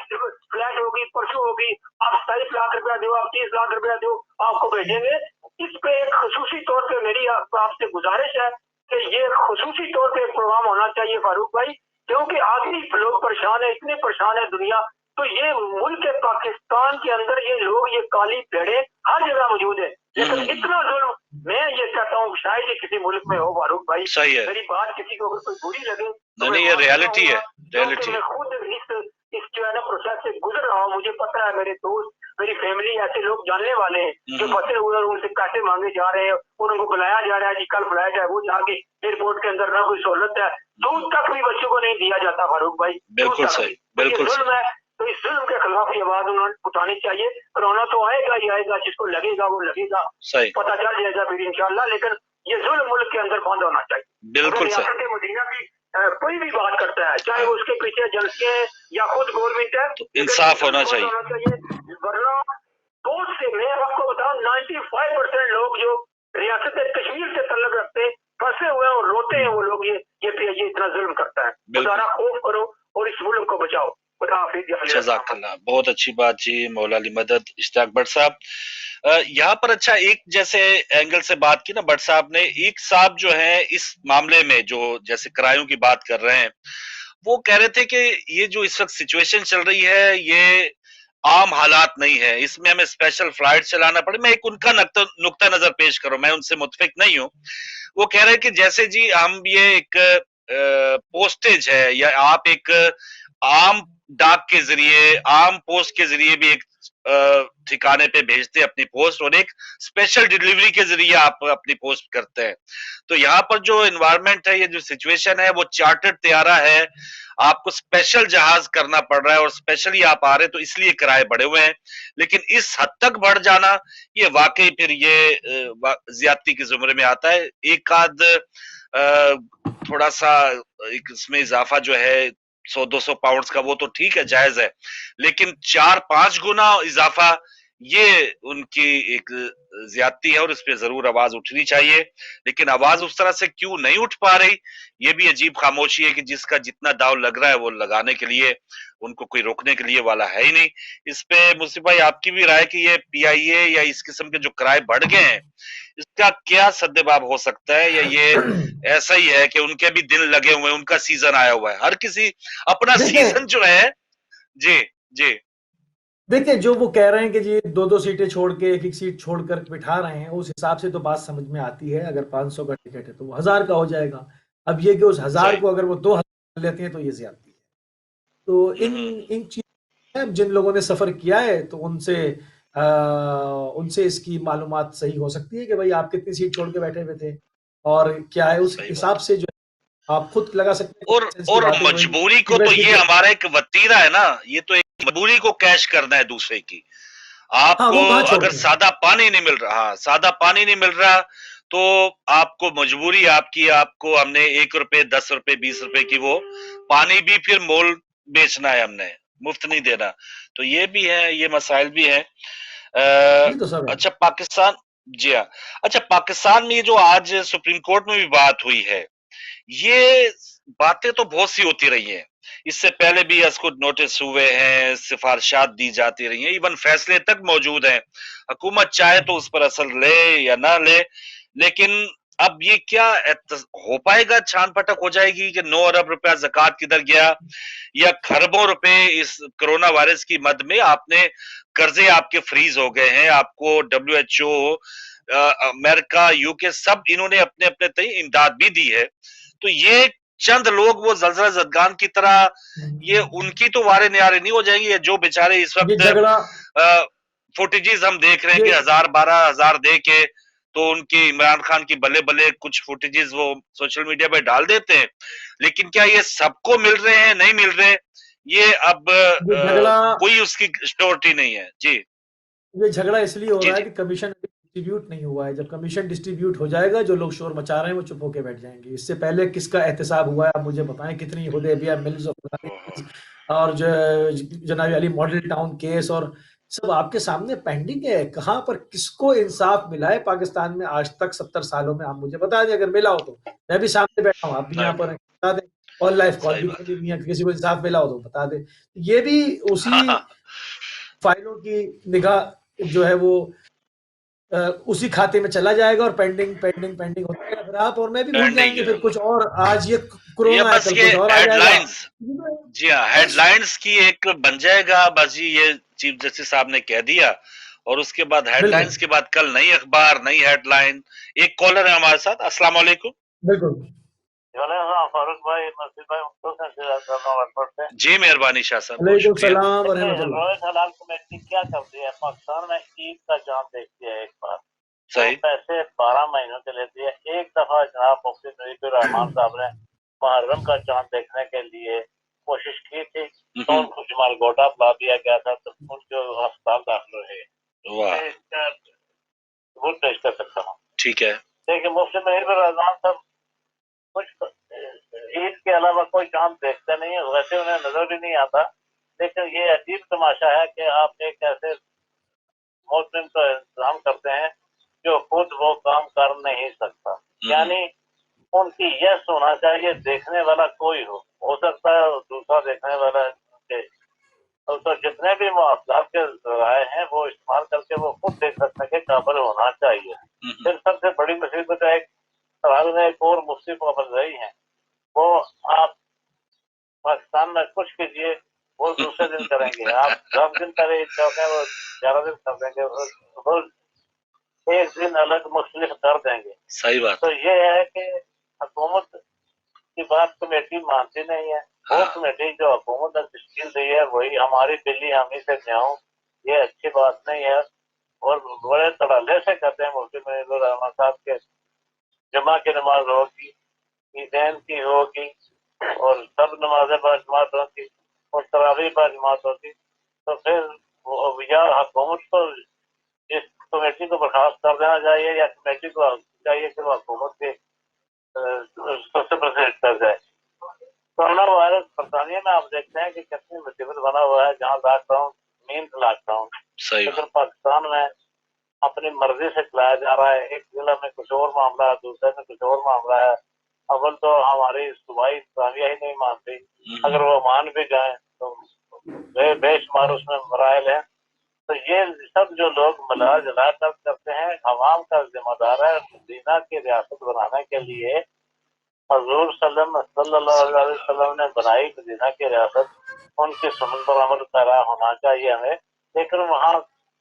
फ्लैट होगी, परसों होगी, आप 27 लाख रुपया दो, आप 30 लाख रुपया दो, आपको भेजेंगे। इस पे एक खसूसी तौर पे मेरी आपसे गुजारिश है कि ये खसूसी तौर पे प्रोग्राम होना चाहिए फारूक भाई, क्योंकि आदमी लोग परेशान है, इतने परेशान है दुनिया। तो ये मुल्क पाकिस्तान के अंदर ये लोग, ये काली भेड़े हर जगह मौजूद है, लेकिन इतना जुल्म मैं ये कहता हूँ शायद ही किसी मुल्क में हो फारूक भाई। सही है। मेरी बात किसी को अगर कोई बुरी लगे तो नहीं, ये रियलिटी है, रियलिटी मैं खुद इस जो है ना प्रोसेस से गुजर रहा हूँ। मुझे पता है, मेरे दोस्त, मेरी फैमिली, ऐसे लोग जानने वाले हैं जो फंसे हुए हैं, उनसे पैसे मांगे जा रहे हैं, उनको बुलाया जा रहा है जी कल बुलाया जाए, वो जाके एयरपोर्ट के अंदर ना कोई सहूलत है, दूध तक भी बच्चों को नहीं दिया जाता फारूक भाई। बिल्कुल सही, बिल्कुल सही। जुल्म है, तो इस जुल्म के खिलाफ ये आवाज उन्होंने उठानी चाहिए। कोरोना तो आएगा ही आएगा, जिसको लगेगा वो लगेगा, सही, पता चल जाएगा फिर इंशाल्लाह, लेकिन ये जुल्म मुल्क के अंदर बंद होना चाहिए। बिल्कुल सही। रियासत मदीना की कोई भी बात करता है, चाहे वो उसके पीछे एजेंसियां हैं या खुद गवर्नमेंट है, तो इंसाफ होना चाहिए। वरना बहुत से, मैं आपको बताऊं 95% लोग जो रियासत कश्मीर से तल्लुक रखते हैं फंसे हुए हैं और रोते हैं, वो लोग ये PIA इतना जुल्म करता है। खुदा खौफ करो और इस मुल्क को बचाओ। खुदा हाफिज। जज़ाकल्लाह, बहुत अच्छी बात जी, मौला अली मदद, इश्तियाक भट्ट साहब। यहाँ पर अच्छा एक जैसे एंगल से बात की ना भट्ट साहब ने, एक साहब जो है इस मामले में जो जैसे किरायों की बात कर रहे हैं, वो कह रहे थे कि ये जो इस वक्त सिचुएशन चल रही है ये आम हालात नहीं है, इसमें हमें स्पेशल फ्लाइट चलाना पड़े। मैं एक उनका नुक्ता नजर पेश करूं, मैं उनसे मुत्फिक नहीं हूं। वो कह रहे हैं कि जैसे जी हम ये एक पोस्टेज है या आप एक आम डाक के जरिए, आम पोस्ट के जरिए भी एक ठिकाने पे भेजते हैं अपनी पोस्ट, और एक स्पेशल डिलीवरी के जरिए आप अपनी पोस्ट करते हैं। तो यहाँ पर जो एनवायरनमेंट है, ये जो सिचुएशन है, वो चार्टर्ड तैयारा है, आपको स्पेशल जहाज करना पड़ रहा है और स्पेशली आप आ रहे हैं, तो इसलिए किराए बढ़े हुए हैं। लेकिन इस हद तक बढ़ जाना, ये वाकई फिर ये ज्यादती के जुमरे में आता है। एक आध थोड़ा सा एक इसमें इजाफा जो है 100-200 पाउंड का, वो तो ठीक है, जायज है, लेकिन 4-5 गुना इजाफा ये उनकी एक ज्यादती है और इस पे जरूर आवाज उठनी चाहिए। लेकिन आवाज उस तरह से क्यों नहीं उठ पा रही, ये भी अजीब खामोशी है कि जिसका जितना दाव लग रहा है वो लगाने के लिए उनको कोई रोकने के लिए वाला है ही नहीं। इस पे मुस्लिम भाई आपकी भी राय कि ये PIA या इस किस्म के जो किराए बढ़ गए हैं, इसका क्या सद्देबाब हो सकता है, या ये ऐसा ही है कि उनके भी दिन लगे हुए हैं, उनका सीजन आया हुआ है, हर किसी अपना सीजन जो है। जी जी, देखिए जो वो कह रहे हैं कि जी 2-2 सीटें छोड़ के एक-एक सीट छोड़कर बिठा रहे हैं, उस हिसाब से तो बात समझ में आती है। अगर 500 का टिकट है तो वो 1000 का हो जाएगा। अब ये कि उस 1000 को अगर वो 2000 लेते हैं तो ये ज्यादती है। तो इन चीज़ों, जिन लोगों ने सफर किया है तो उनसे इसकी मालूमात सही हो सकती है कि भाई आप कितनी सीट छोड़ के बैठे हुए थे और क्या है, उस हिसाब से जो आप खुद लगा सकते हैं। और मजबूरी को तो ये हमारा एक वतीरा है ना, ये तो एक मजबूरी को कैश करना है दूसरे की। आपको अगर सादा पानी नहीं मिल रहा, सादा पानी नहीं मिल रहा, तो आपको मजबूरी आपकी, आपको हमने 1 रुपए 10 रुपए 20 रुपए की वो पानी भी फिर मोल बेचना है, हमने मुफ्त नहीं देना। तो ये भी है, ये मसाइल भी है। अच्छा पाकिस्तान, जी हाँ, अच्छा पाकिस्तान में ये जो आज सुप्रीम कोर्ट में भी बात हुई है, ये बातें तो बहुत सी होती रही हैं, इससे पहले भी इसको नोटिस हुए हैं, सिफारिशात दी जाती रही हैं, इवन फैसले तक मौजूद हैं। हुकूमत चाहे तो उस पर असर ले या ना ले, लेकिन अब ये क्या हो पाएगा, छान पटक हो जाएगी कि 9 अरब रुपया ज़कात किधर गया, या खरबों रुपए इस कोरोना वायरस की मद में आपने قرضے آپ کے فریز ہو گئے ہیں, آپ کو WHO, امریکہ, UK سب انہوں نے اپنے اپنے تئیں امداد بھی دی ہے. تو یہ چند لوگ وہ زلزلہ زدگان کی طرح یہ ان کی تو وارے نیارے نہیں ہو جائیں گے, جو بیچارے اس یہ وقت جھگڑا فوٹیجز ہم دیکھ رہے ہیں کہ یہ 1000-12,000 دے کے تو ان کی عمران خان کی بلے بلے کچھ فوٹیجز وہ سوشل میڈیا پہ ڈال دیتے ہیں, لیکن کیا یہ سب کو مل رہے ہیں, نہیں مل رہے, یہ اب یہ جھگڑا کوئی اس کی شیورٹی نہیں ہے. جی یہ جھگڑا اس لیے ہو جی رہا ہے جی کہ کمیشن ڈسٹریبیوٹ نہیں ہوا ہے. جب کمیشن ڈسٹریبیوٹ ہو جائے گا جو لوگ شور مچا رہے ہیں وہ چپ ہو کے بیٹھ جائیں گے. اس سے پہلے کس کا احتساب ہوا ہے آپ مجھے بتائیں, کتنی حدیبیہ ملز اور جو جناب علی ماڈل ٹاؤن کیس اور سب آپ کے سامنے پینڈنگ ہے. کہاں پر کس کو انصاف ملا ہے پاکستان میں آج تک 70 سالوں میں, آپ مجھے بتا دیں. اگر ملا ہو تو میں بھی سامنے بیٹھا ہوں, آپ بھی یہاں پر ہیں, بتا دیں. اور لائف کال صحیح بھی بات کھلی ہوئی ہے, کسی کو انصاف ملا ہو تو بتا دیں. یہ بھی اسی فائلوں کی نگاہ جو ہے وہ اسی کھاتے میں چلا جائے گا اور پینڈنگ پینڈنگ پینڈنگ ہوتا جائے گا. پھر آپ اور میں بھی بھول جائیں پینڈنگ گے. ہے. پھر کچھ اور, آج یہ یہ کورونا ہے بس کل یہ کچھ اور آ ہیڈ جائے گا. لائنز, جی ہاں, ہیڈ بس لائنز کی ایک بن جائے گا بس جی. یہ چیف جسٹس صاحب نے کہہ دیا اور اس کے بعد ہیڈ بالکل لائنز کے بعد کل نئی اخبار, نئی ہیڈ لائن. ایک کالر ہے ہمارے ساتھ. السلام علیکم. بالکل. فاروق بھائی, مسجد بھائی, جی مہربانی شاہ صاحب, بہت وعلیکم شکریہ. السلام ورحمۃ اللہ. روہت حلال کمیٹی کیا کرتی ہے پاکستان میں؟ عید کا چاند دیکھتی ہے ایک بار, وہ صحیح. پیسے 12 مہینوں کے لیتی ہے. ایک دفعہ جناب مفتی نذیر الرحمان صاحب نے محرم کا چاند دیکھنے کے لیے کوشش کی تھی تو ان کو جمال گوٹا پلا دیا گیا تھا, تو ان جو ہسپتال داخل رہے. واہ, وہ پیش کر سکتا ہوں. ٹھیک ہے. دیکھیں مفتی نذیر الرحمان صاحب کچھ عید کے علاوہ کوئی چاند دیکھتے نہیں ہے, ویسے انہیں نظر بھی نہیں آتا. لیکن یہ عجیب تماشا ہے کہ آپ ایک ایسے موسم کا انتظام کرتے ہیں جو خود وہ کام کر نہیں سکتا. یعنی ان کی یس ہونا چاہیے, دیکھنے والا کوئی ہو سکتا ہے دوسرا دیکھنے والا. تو جتنے بھی مواصلات کے ذرائع ہیں وہ استعمال کر کے وہ خود دیکھ سکنے کے قابل ہونا چاہیے. پھر سب سے بڑی مصیبت ہے, ایک اور مفتی بن رہی ہیں, وہ آپ پاکستان میں کچھ کیجیے وہ دوسرے دن کریں گے. آپ 10 دن پہلے چاہتے ہیں وہ 11 دن کر دیں گے, وہ ایک دن الگ مختلف کر دیں گے. صحیح بات. تو یہ ہے کہ حکومت کی بات کمیٹی مانتی نہیں ہے. وہ کمیٹی جو حکومت نے تشکیل دی ہے وہی ہماری دلی ہم ہی سے جاؤں, یہ اچھی بات نہیں ہے. اور بڑے تڑالے سے کہتے ہیں مفتی نذیر الرحمان صاحب کے جمعہ کی نماز ہوگی, عیدین کی ہوگی, اور سب نمازیں باجماعت ہوتی اور تراویح باجماعت ہوتی. تو پھر یا حکومت کو اس کمیٹی کو برخاست کر دینا چاہیے یا کمیٹی کو چاہیے کہ وہ حکومت کے سب سے کر جائے. کورونا وائرس برطانیہ میں آپ دیکھتے ہیں کہ کتنی مصیبت بنا ہوا ہے, جہاں لاک ڈاؤن مین لاک ڈاؤن. لیکن پاکستان میں اپنی مرضی سے چلایا جا رہا ہے. ایک ضلع میں کچھ اور معاملہ ہے, دوسرے میں کچھ اور معاملہ ہے. اول تو ہماری صوبائی انتظامیہ ہی نہیں مانتی, اگر وہ مان بھی جائیں تو بے شمار اس میں مراحل ہیں. تو یہ سب جو لوگ ملا جلا کر کرتے ہیں, عوام کا ذمہ دار ہے. مدینہ کی ریاست بنانے کے لیے حضور صلی اللہ علیہ وسلم نے بنائی مدینہ کی ریاست, ان کی سنت پر عمل پیرا ہونا چاہیے ہمیں. لیکن وہاں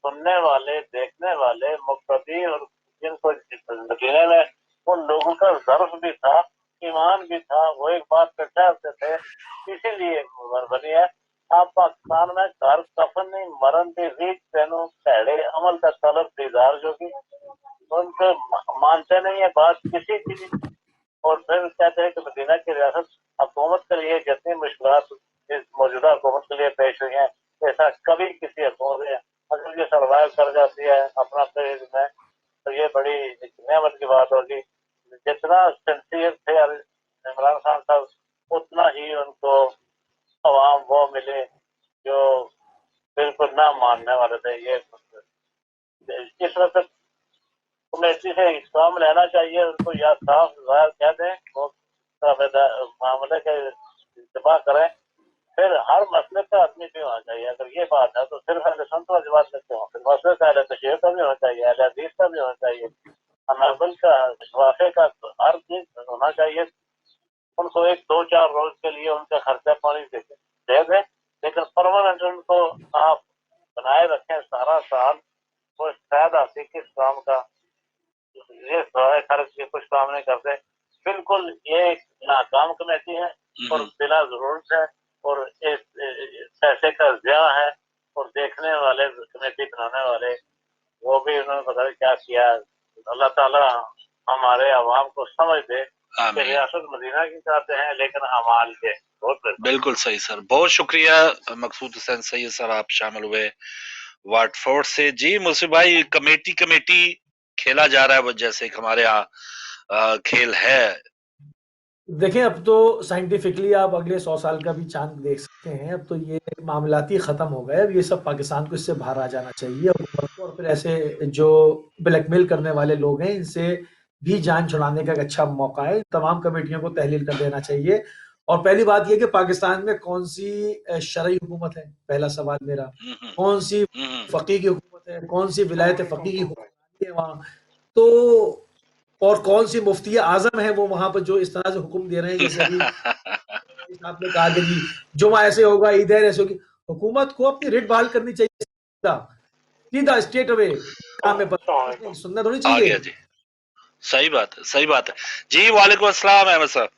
سننے والے, دیکھنے والے, مقتدی اور جن کو مدینے میں ان لوگوں کا ظرف بھی تھا, ایمان بھی تھا, وہ ایک بات پہ ٹھہرتے تھے. اسی لیے بنی ہے. آپ پاکستان میں گھر کفن نہیں مرن دی ریچ پہنو پیڑے عمل کا طلب دیدار جو کہ ان کو مانتے نہیں ہے بات کسی کی بھی. اور پھر کہتے ہیں کہ مدینہ کی ریاست حکومت کے لیے جتنی مشکلات اس موجودہ حکومت کے لیے پیش ہوئی ہیں ایسا کبھی کسی حکومت نے اگر یہ سروائیو کر جاتی ہے اپنا فیز میں تو یہ بڑی نعمت کی بات ہوگی. جتنا سنسیئر تھے عمران خان صاحب اتنا ہی ان کو عوام وہ ملے جو بالکل نہ ماننے والے تھے. یہ اس طرح سے کمیٹی سے کام لینا چاہیے, ان کو یا صاف ظاہر کہہ دیں, وہ معاملے کے اتباع کریں. پھر ہر مسئلے کا آدمی بھی ہونا چاہیے. اگر یہ بات ہے تو صرف اہل سنت و جماعت لیتے ہوں, پھر مسئلے کا اہل تشیع کا بھی ہونا چاہیے, اہل حدیث کا بھی ہونا چاہیے, حنابل کا, شافعی کا, ہر چیز ہونا چاہیے. ان کو 1-2-4 روز کے لیے ان کا خرچہ پانی دے دیں, لیکن پرماننٹ ان کو آپ بنائے رکھیں سارا سال، وہ شاید آتی کس کام کا، یہ سوائے خرچ کے کچھ کام نہیں کرتے. بالکل یہ ایک ناکام کمیٹی ہے اور بلا ضرورت ہے اور ایک پیسے کا ضیاع ہے. اور دیکھنے والے کمیٹی بنانے والے وہ بھی انہوں نے پتہ نہیں کیا کیا. اللہ تعالیٰ ہمارے عوام کو سمجھ دے کہ ریاست مدینہ کی چاہتے ہیں لیکن اعمال کے. بالکل صحیح سر، بہت شکریہ مقصود حسین سید سر، آپ شامل ہوئے واٹ فورڈ سے. جی مصطفی بھائی، کمیٹی کھیلا جا رہا ہے وہ جیسے کہ ہمارے ہاں کھیل ہے. دیکھیں اب تو سائنٹیفکلی آپ اگلے 100 سال کا بھی چاند دیکھ سکتے ہیں. اب تو یہ معاملاتی ختم ہو گئے. اب یہ سب پاکستان کو اس سے باہر آ جانا چاہیے اور پھر ایسے جو بلیک میل کرنے والے لوگ ہیں ان سے بھی جان چھڑانے کا ایک اچھا موقع ہے. تمام کمیٹیوں کو تحلیل کر دینا چاہیے. اور پہلی بات یہ کہ پاکستان میں کون سی شرعی حکومت ہے، پہلا سوال میرا. کون سی فقیہ کی حکومت ہے، کون سی ولایت فقیہ کی حکومت ہے وہاں، تو اور کون سی مفتی اعظم ہے وہ وہاں پر جو اس طرح سے حکم دے رہے ہیں جیسے ابھی آپ نے کہا کہ جی جمعہ ایسے ہوگا، عید ایسے ہوگی. حکومت کو اپنی ریٹ بحال کرنی چاہیے، سیدھا اسٹریٹ اوے کام میں سننا تھوڑی چاہیے. جی صحیح بات ہے، صحیح بات ہے. جی وعلیکم السلام احمد صاحب.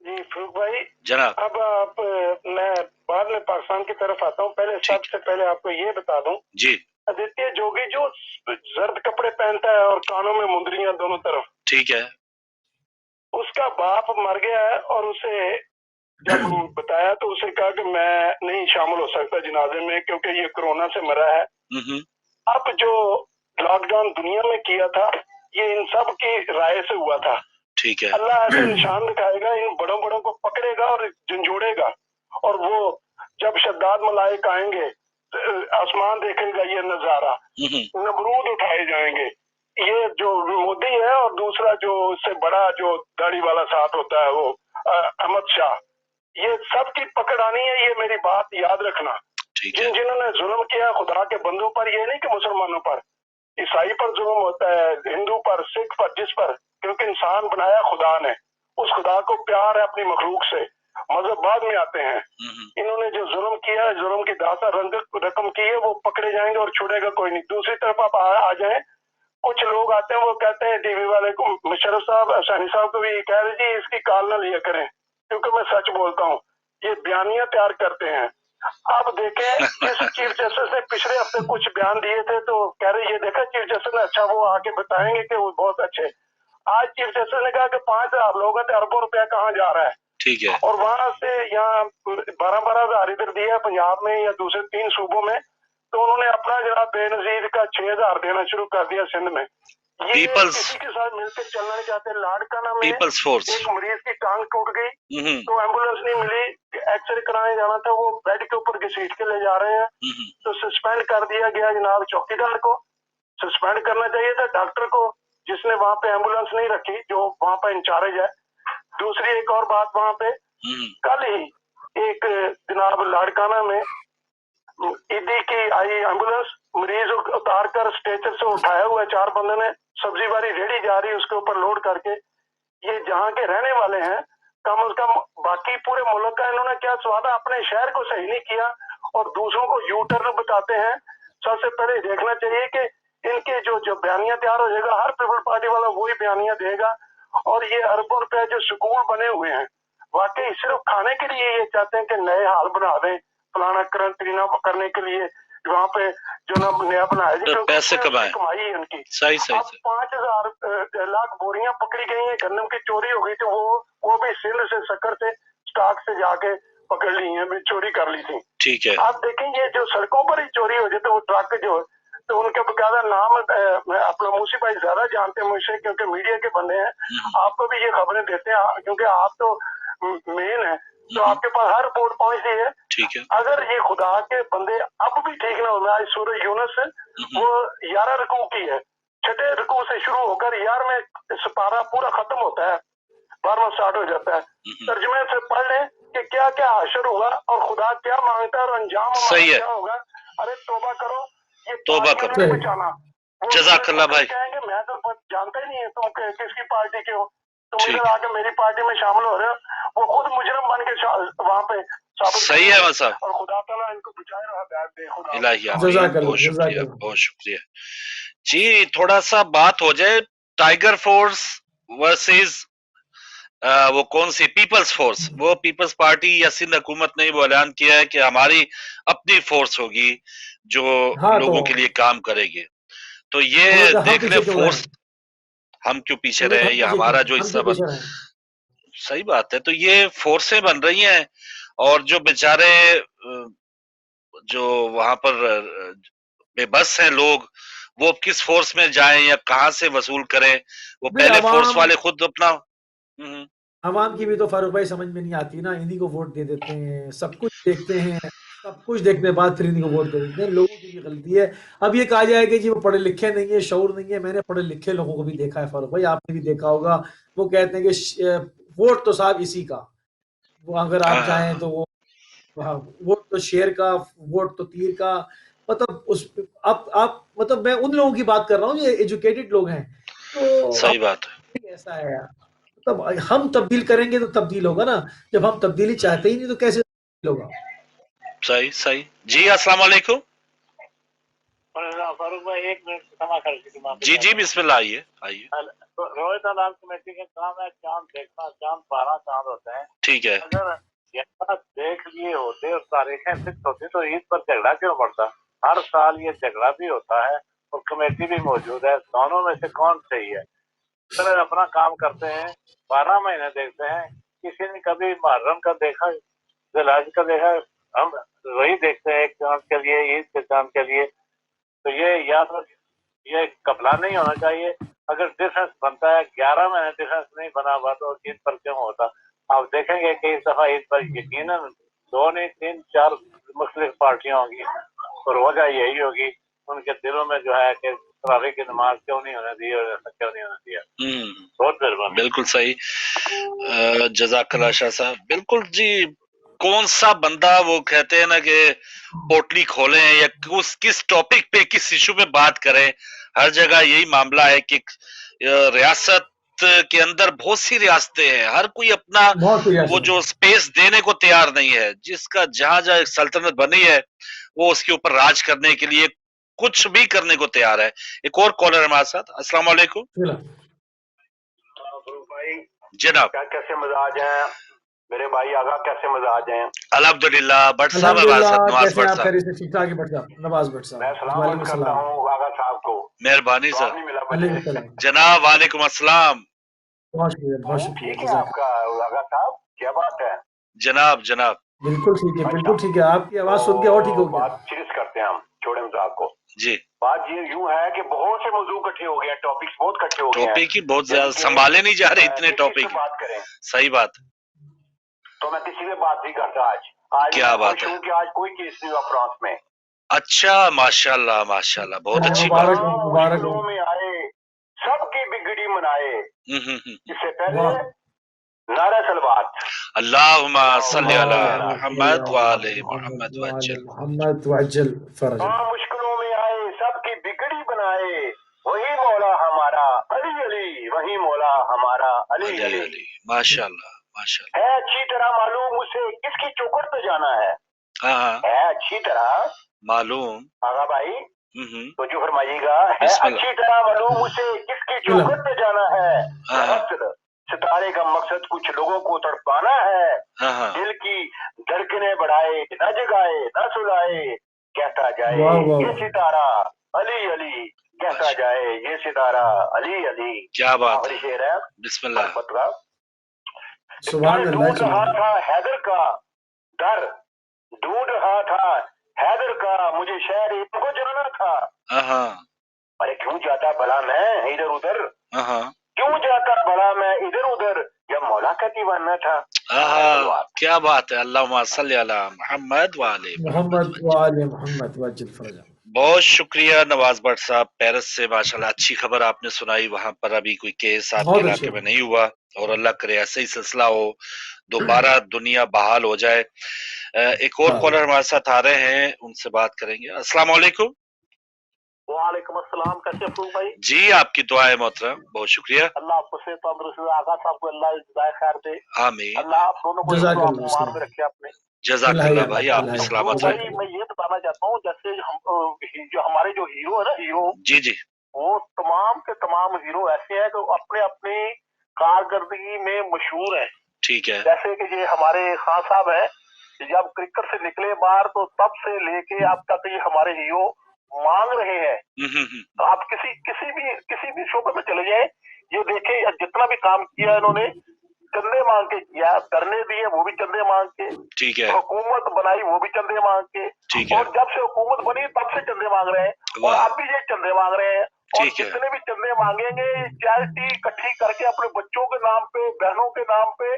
جی فروخ بھائی جناب، اب آپ میں بعد میں پاکستان کی طرف آتا ہوں. پہلے سب سے پہلے آپ کو یہ بتا دوں، جی آدتیہ جوگی جو زرد کپڑے پہنتا ہے اور کانوں میں مندریاں دونوں طرف، ٹھیک ہے، اس کا باپ مر گیا ہے اور اسے جب بتایا تو اسے کہا کہ میں نہیں شامل ہو سکتا جنازے میں کیونکہ یہ کرونا سے مرا ہے. اب جو لاک ڈاؤن دنیا میں کیا تھا یہ ان سب کی رائے سے ہوا تھا. ٹھیک ہے، اللہ ایسے نشان دکھائے گا، ان بڑوں بڑوں کو پکڑے گا اور جھنجھوڑے گا، اور وہ جب شداد ملائک آئیں گے آسمان دیکھے گا یہ نظارہ، نمرود اٹھائے جائیں گے. یہ جو مودی ہے اور دوسرا جو اس سے بڑا جو داڑھی والا ساتھ ہوتا ہے وہ احمد شاہ، یہ سب کی پکڑ آنی ہے. یہ میری بات یاد رکھنا. جنہوں نے ظلم کیا خدا کے بندوں پر، یہ نہیں کہ مسلمانوں پر، عیسائی پر ظلم ہوتا ہے، ہندو پر، سکھ پر، جس پر، کیونکہ انسان بنایا خدا نے، اس خدا کو پیار ہے اپنی مخلوق سے. مذہب بعد میں آتے ہیں. انہوں نے جو ظلم کیا ہے، ظلم کی داتا رقم کی ہے، وہ پکڑے جائیں گے اور چھوڑے گا کوئی نہیں. دوسری طرف آپ آ جائیں، کچھ لوگ آتے ہیں وہ کہتے ہیں ٹی وی والے کو، مشرف صاحب حسینی صاحب کو بھی کہہ رہے جی اس کی کال نہ لیا کریں کیونکہ میں سچ بولتا ہوں. یہ بیانیاں تیار کرتے ہیں. آپ دیکھیں جس چیف جسٹس نے پچھلے ہفتے کچھ بیان دیے تھے تو کہہ رہے یہ دیکھا چیف جسٹس نے، اچھا وہ آ کے بتائیں گے کہ وہ بہت اچھے. آج چیف جسٹس نے کہا کہ 5,000 لوگ ہیں تو اربوں روپیہ کہاں جا رہا ہے. ٹھیک ہے، اور وہاں سے یہاں 12,000 ادھر دیا پنجاب میں یا دوسرے 3 صوبوں میں، تو انہوں نے اپنا جناب بے نظیر کا 6,000 دینا شروع کر دیا سندھ میں. یہ کسی کے ساتھ مل کے چلنا نہیں چاہتے. لاڑکانہ میں پیپلز فورس، ایک مریض کی ٹانگ ٹوٹ گئی تو ایمبولینس نہیں ملی، ایکس رے کرانے جانا تھا، وہ بیڈ کے اوپر گھسیٹ کے لے جا رہے ہیں تو سسپینڈ کر دیا گیا جناب. چوکیدار کو سسپینڈ کرنا چاہیے تھا، ڈاکٹر کو جس نے وہاں پہ ایمبولینس نہیں رکھی جو وہاں پہ انچارج ہے. دوسری ایک اور بات، وہاں پہ کل ہی ایک جناب لاڑکانہ میں عیدی کی آئی ایمبولینس، مریض اتار کر اسٹیچر سے اٹھایا ہوا ہے 4 بندے نے، سبزی والی ریڑھی جا رہی ہے اس کے اوپر لوڈ کر کے. یہ جہاں کے رہنے والے ہیں کم از کم، باقی پورے ملک کا انہوں نے کیا سوادہ، اپنے شہر کو صحیح نہیں کیا اور دوسروں کو یو ٹرن بتاتے ہیں. سب سے پہلے دیکھنا چاہیے کہ ان کے جو بیانیاں تیار ہو جائے گا، ہر پیپل پارٹی والا وہی بیانیاں دے گا. اور یہ اربوں روپے جو سکول بنے ہوئے ہیں واقعی صرف کھانے کے لیے یہ چاہتے ہیں کہ نئے حال بنا دیں، فلانا کرنٹرینا کرنے کے لیے وہاں پہ جو نیا بنایا جی، پیسے کمائی ہے ان کی. اب 5,000 لاکھ بوریاں پکڑی گئی ہیں، گندم کی چوری ہو گئی تو وہ بھی سندھ سے، سکر سے، اسٹاک سے جا کے پکڑ لی ہیں، چوری کر لی تھی. ٹھیک ہے، آپ دیکھیں یہ جو سڑکوں پر ہی چوری ہو جاتے وہ ٹرک جو، تو ان کے باقاعدہ نام اپنا موسی بھائی زیادہ جانتے ہیں مجھ سے کیونکہ میڈیا کے بندے ہیں، آپ کو بھی یہ خبریں دیتے ہیں کیونکہ آپ تو مین ہیں تو آپ کے پاس ہر رپورٹ پہنچتی ہے. ٹھیک ہے، اگر یہ خدا کے بندے اب بھی ٹھیک نہ ہونا، سورہ یونس وہ 11 رکوع کی ہے، 6 رکوع سے شروع ہو کر 11 سپارہ پورا ختم ہوتا ہے، 12واں سٹارٹ ہو جاتا ہے. ترجمے سے پڑھ لیں کہ کیا کیا حشر ہوگا اور خدا کیا مانگتا ہے اور انجام کیا ہوگا. ارے توبہ کرو، یہ توبہ کرو، نہیں بچانا. جزاک اللہ بھائی. کہیں گے میں تو جانتا ہی نہیں ہے تم کس کی پارٹی کے ہو. तुम ठीक इधर आके मेरी पार्टी में शामिल हो रहे हो, वो खुद मुजरम बन के वहाँ पे साबित सही है साहब, और खुदा ताला इनको बचाए रहा बैठ दे खुदा। इलाही आमीन, जज़ाकल्लाह, बहुत शुक्रिया, जज़ाकल्लाह। बहुत शुक्रिया जी। थोड़ा सा बात हो जाए टाइगर फोर्स वर्सेस वो कौन सी पीपल्स फोर्स। वो पीपल्स पार्टी या सिंध हुकूमत ने वो ऐलान किया है कि हमारी अपनी फोर्स होगी जो हाँ, लोगों तो के लिए काम करेगी। तो ये उन्होंने कहा हम देख ले पीछे क्यों फोर्स, रहें? हम क्यों पीछे उन्होंने रहे कहा हम या पीछे हमारा क्यों, जो हम हिस्सा क्यों बन। पीछे रहें? सही बात है। तो ये फोर्सें बन रही हैं और जो बेचारे जो वहां पर बेबस हैं लोग, वो किस फोर्स में जाएं या कहां से वसूल करें। वो भाई पहले फोर्स अवाम वाले खुद अपना अवाम की भी तो फारूक भाई समझ में नहीं आती ना, इन्हीं को वोट दे देते हैं, सब कुछ देखते हैं, सब कुछ देखने के बाद फिर इन्हीं को वोट दे देते हैं। लोगों की भी गलती है। अब ये कहा जाए कि जी वो पढ़े लिखे नहीं है, शऊर नहीं है, मैंने पढ़े लिखे लोगों को भी देखा है फारूक भाई, आपने भी देखा होगा। वो कहते हैं कि वोट तो साहब इसी का, वो अगर आप जाएं तो वो, हाँ, वोट तो शेर का, वोट तो तीर का, मतलब उस आप मतलब मैं उन लोगों की बात कर रहा हूँ जो एजुकेटेड लोग हैं। तो सही बात है। ऐसा है यार, तब हम तब्दील करेंगे तो तब्दील होगा ना, जब हम तब्दीली चाहते ही नहीं तो कैसे तब्दील होगा? सही सही जी। अस्सलाम वालेकुम फारूक भाई, एक मिनट क्षमा कर दीजिए, माफी जी। जी चाहता हूँ। बिस्मिल्लाह, आइए आइए। तो रोहित अलाल कमेटी का काम है चांद देखना, चांद 12 चांद होते हैं। ठीक है। अगर यहाँ देख लिए होते और तारीखें फिक्स होती तो ईद पर झगड़ा क्यों पड़ता? हर साल ये झगड़ा भी होता है और कमेटी भी मौजूद है, दोनों में से कौन सही है? तरह अपना काम करते हैं, 12 महीने देखते हैं। किसी ने कभी मुहर्रम का देखा, जिलहज का देखा? हम वही देखते हैं एक चांद के लिए, ईद के चांद के लिए। तो ये या तो ये कपला नहीं होना चाहिए। अगर डिफरेंस बनता है, 11 महीने डिफरेंस नहीं बना हुआ तो ईद पर क्यों होता? आप देखेंगे कि इस दफा ईद पर यकीनन 2 नहीं 3 4 मुख्तलिफ पार्टियां होंगी और वजह यही होगी उनके दिलों में जो है कि तरावी की नमाज क्यों नहीं होने दी और ऐसा क्यों नहीं होने दिया। बहुत मेहरबानी। बिल्कुल सही। जज़ाकल्लाह शाह साहब, बिल्कुल जी। कौन सा बंदा वो कहते हैं ना कि पोटली खोलें या किस टॉपिक पे, किस इशू पे बात करें। हर जगह यही मामला है कि रियासत के अंदर बहुत सी रियासतें हैं, हर कोई अपना वो जो स्पेस देने को तैयार नहीं है। जिसका जहां जहां सल्तनत बनी है वो उसके ऊपर राज करने के लिए कुछ भी करने को तैयार है। एक और कॉलर हमारे साथ। अस्सलाम वालेकुम भाई जनाब। क्या कैसे मजाज हैं मेरे भाई? आगा कैसे मजाज हैं? अल्हम्दुलिल्लाह। भट्ट साहब हमारे साथ, नवाज भट्ट साहब। ठीक ठाक है भट्ट साहब, नवाज भट्ट साहब। मैं सलाम करता हूँ आगा साहब को। मेहरबानी जवाब सर। नहीं मिला मुझे। जनाब वालेकुम अस्सलाम। बहुत शुक्रिया, बहुत शुक्रिया। ठीक है आपका आगा साहब, क्या बात है? जनाब जनाब बिल्कुल ठीक है, बिल्कुल ठीक है। आपकी आवाज सुन के और ठीक हो गया। बात सीरियस करते हैं हम, छोड़े मजाक को जी। बात ये यूं है कि बहुत से मौजूद इकट्ठे हो गए हैं, टॉपिक्स बहुत इकट्ठे हो गए हैं। टॉपिक ही बहुत ज्यादा संभाले नहीं जा रहे इतने टॉपिक। बात करें सही बात। तो मैं किसी पे बात नहीं करता आज। क्या बात है? कि आज कोई केस नहीं हुआ फ्रांस में। अच्छा, माशाल्लाह माशाल्लाह, बहुत अच्छी बात है। मुबारक हो। में आए, सबकी बिगड़ी मनाए। इससे पहले नारा सलवात, अल्लाहुम्मा सल्ली अला मुहम्मद व आले मुहम्मद वअज्जल फरज। मुश्किलों में आए, सबकी बिगड़ी बनाए, वही मौला हमारा अली अली, वही मौला हमारा अली अली अली। माशाल्लाह माशाल्लाह। है अच्छी तरह मालूम उसे किसकी चौखट पे जाना है। हाँ है अच्छी तरह मालूम। आगा भाई तो जो फरमाइएगा, है अच्छी तरह मालूम उसे किसकी चौखट पे जाना है। सितारे का मकसद कुछ लोगों को तड़पाना है। दिल की धड़कने बढ़ाए, न जगाए न सुलाए, कहता जाए ये सितारा अली अली, कहता जाए ये सितारा अली अली। क्या बात है? शेर है बिस्मिल्लाह। सुभान अल्लाह। ढूंढ रहा था हैदर का दर, ढूंढ रहा था हैदर का, मुझे शहर इनको जाना था। अरे क्यों जाता भला मैं इधर उधर, क्यों जाता भला मैं इधर उधर, जब मौला का दीवाना था। क्या बात है। अल्लाहुम्मा सल्ली अला मुहम्मद व आले मुहम्मद वअज्जल फरज। बहुत शुक्रिया नवाज भट्ट साहब, पेरिस से। माशाल्लाह अच्छी खबर आपने सुनाई। वहां पर अभी कोई केस आपके इलाके में नहीं हुआ और अल्लाह करे ऐसा ही सिलसिला हो, दोबारा दुनिया बहाल हो जाए। एक और कॉलर हमारे साथ आ रहे हैं, उनसे बात करेंगे। अस्सलाम वालेकुम। वालेकुम अस्सलाम, कैसे अफरूक भाई? जी आपकी दुआ है मोहतरम, बहुत शुक्रिया। अल्लाह आपको सेहत तंदुरुस्ती, आगा साहब को अल्लाह जज़ाए खैर दे। आमीन। अल्लाह आप दोनों को जज़ाकल्लाह ईमान में रखे अपने। जज़ाकल्लाह भाई, आप भी अल्लाह सलामत भाई रहें। मैं ये बताना चाहता हूँ, जैसे हम जो हमारे जो हीरो है ना, हीरो, जी जी वो तमाम के तमाम हीरो ऐसे हैं कि अपने अपने कारकर्दगी में मशहूर हैं। ठीक है। जैसे कि ये हमारे खान साहब हैं, जब क्रिकेट से निकले बाहर तो तब से लेके अब तक ये हमारे हीरो मांग रहे हैं। तो आप किसी भी शोबे में चले जाए, ये देखें जितना भी काम किया इन्होंने चंदे मांग के किया, धरने दिए वो भी चंदे मांग के, ठीक है। हुकूमत बनाई वो भी चंदे मांग के, ठीक है। और जब से हुकूमत बनी तब से चंदे मांग रहे हैं, और वाह। अब भी ये चंदे मांग रहे हैं। और ठीक है। जितने भी चंदे मांगेंगे चैरिटी इकट्ठी करके अपने बच्चों के नाम पे, बहनों के नाम पे,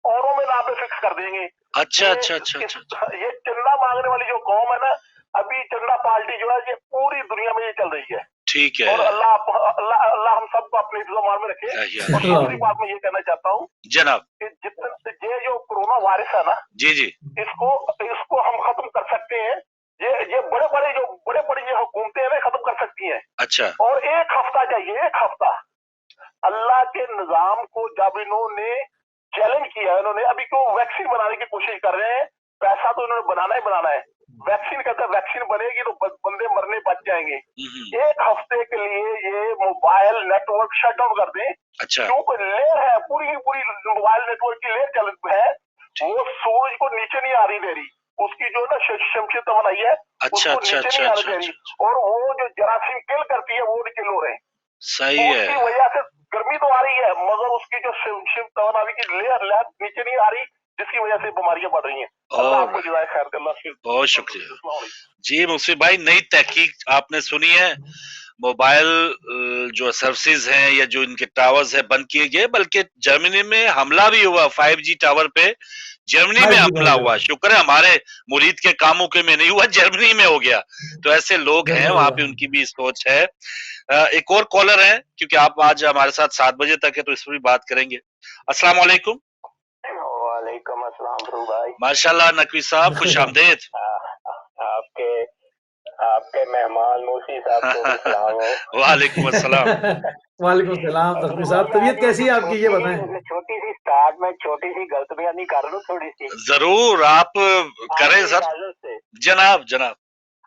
औरों में नाम पे फिक्स कर देंगे। अच्छा अच्छा अच्छा अच्छा। ये चंदा मांगने वाली जो कौम है ना, अभी चंदा पार्टी जो है ये पूरी दुनिया में ये चल रही है। ठीक और है। अल्लाह हम सबको अपने हिफ्ज़-ओ-मान में रखे। और दूसरी बात मैं ये कहना चाहता हूँ जनाब। कि जितने ये जो कोरोना वायरस है ना, जी जी। इसको हम खत्म कर सकते हैं। ये बड़े बड़े ये हुकूमतें हैं खत्म कर सकती हैं। अच्छा। और एक हफ्ता चाहिए, एक हफ्ता। अल्लाह के निजाम को जब इन्होंने चैलेंज किया, इन्होंने अभी क्यों वैक्सीन बनाने की कोशिश कर रहे हैं, पैसा तो इन्होंने बनाना ही बनाना है। वैक्सीन कहते हैं वैक्सीन बनेगी तो बंदे मरने बच जाएंगे। एक हफ्ते के लिए ये मोबाइल नेटवर्क शट डाउन कर दें। अच्छा। क्योंकि लेयर है, पूरी मोबाइल नेटवर्क की लेयर चल है, वो सूरज को नीचे नहीं आ रही दे रही, उसकी जो ना शमशी तमन्नाई है अच्छा उसको अच्छा नीचे अच्छा नहीं आने अच्छा दे रही, और वो जो जरासीम किल करती है वो नहीं किल हो रहे। सही है। उसकी वजह से गर्मी तो आ रही है, मगर उसकी जो शिव तमन्नाई की लेयर नीचे नहीं आ रही, जिसकी वजह से बीमारियां बढ़ रही हैं। अल्लाह आपको जज़ाए खैर दे। अल्लाह बहुत शुक्रिया जी मुफसी भाई। नई तहकीक आपने सुनी है, मोबाइल जो सर्विसेज हैं या जो इनके टावर्स है बंद किए गए, बल्कि जर्मनी में हमला भी हुआ 5G टावर पे, जर्मनी में हमला हुआ। शुक्र है हमारे मुरीद के कामों के में नहीं हुआ, जर्मनी में हो गया। तो ऐसे लोग हैं वहां पे, उनकी भी सोच है। एक और कॉलर है, क्योंकि आप आज हमारे साथ 7 बजे तक है तो इस पर भी बात करेंगे। अस्सलाम वालेकुम। वालेकुम अस्सलाम भाई। माशाल्लाह नकवी साहब, खुश आमदेद। आपके मेहमान मूसी साहब को भी सलाम हो। वालेकुम अस्सलाम। वालेकुम सलाम तस्मीर साहब, तबीयत कैसी है आपकी ये बताएं। छोटी सी स्टार्ट में छोटी सी गलत बयानी कर लूं थोड़ी सी। जरूर आप करें सर। जनाब जनाब।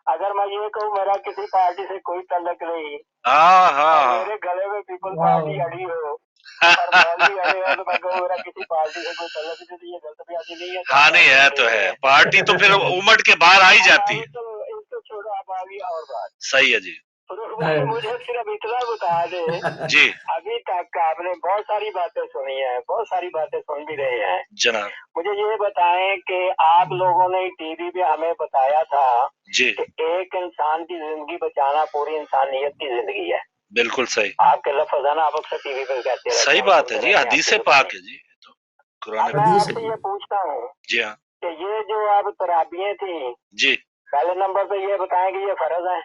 अगर मैं ये कहूँ मेरा किसी पार्टी से कोई तल्लक नहीं, हाँ मेरे गले में पीपल पार्टी अड़ी हो और मौलवी अड़े हो, तो मैं कहूँ मेरा किसी पार्टी से कोई तल्लक नहीं, ये गलत बयानी नहीं है। हाँ नहीं है तो है, पार्टी तो फिर उमड़ के बाहर आ ही जाती है। इसको छोड़ो, आप आगे और बात। सही है जी। मुझे सिर्फ इतना बता दे जी। अभी तक आपने बहुत सारी बातें सुनी है, बहुत सारी बातें सुन भी रहे हैं जनाब। मुझे ये बताएं कि आप लोगों ने टीवी पे हमें बताया था जी कि एक इंसान की जिंदगी बचाना पूरी इंसानियत की जिंदगी है। बिल्कुल सही। आपके लफ्ज़ है ना, आप अक्सर टीवी पे कहते हैं। सही बात है जी, हदीस पाक है जी, तो कुरान मैं आपसे ये पूछता हूँ जी हाँ कि ये जो आप तराबियां थी जी, पहले नंबर पे ये बताएं कि ये फर्ज है?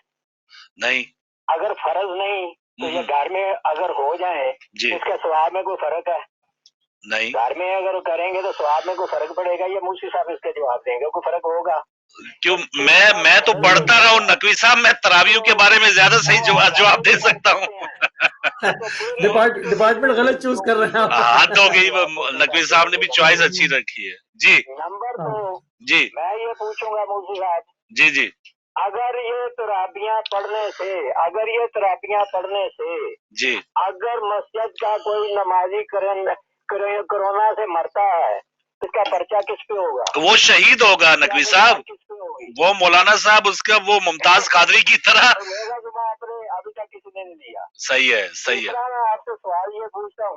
नहीं। अगर फर्ज नहीं तो ये घर में अगर हो जाए इसके सवाब में कोई फर्क है? नहीं। घर में अगर करेंगे तो सवाब में कोई फर्क पड़ेगा? ये मुफ्ती साहब इसके जवाब देंगे, कोई फर्क होगा? क्यों, मैं तो पढ़ता रहा हूँ नकवी साहब, मैं तरावियों के बारे में ज्यादा सही जवाब दे सकता हूँ। डिपार्टमेंट गलत चूज कर रहे हैं। हाथ हो गई, नकवी साहब ने भी चॉइस अच्छी रखी है जी। नंबर 2 जी, मैं ये पूछूंगा मुफ्ती साहब जी जी, अगर ये तराबियां पढ़ने से जी, अगर मस्जिद का कोई नमाजी कोरोना से मरता है, इसका पर्चा किस पे होगा? वो शहीद होगा नकवी साहब, वो मौलाना साहब उसका वो मुमताज कादरी की तरह। अभी तक किसी ने नहीं लिया। सही है, सही है। मैं आपसे सवाल ये पूछता हूँ,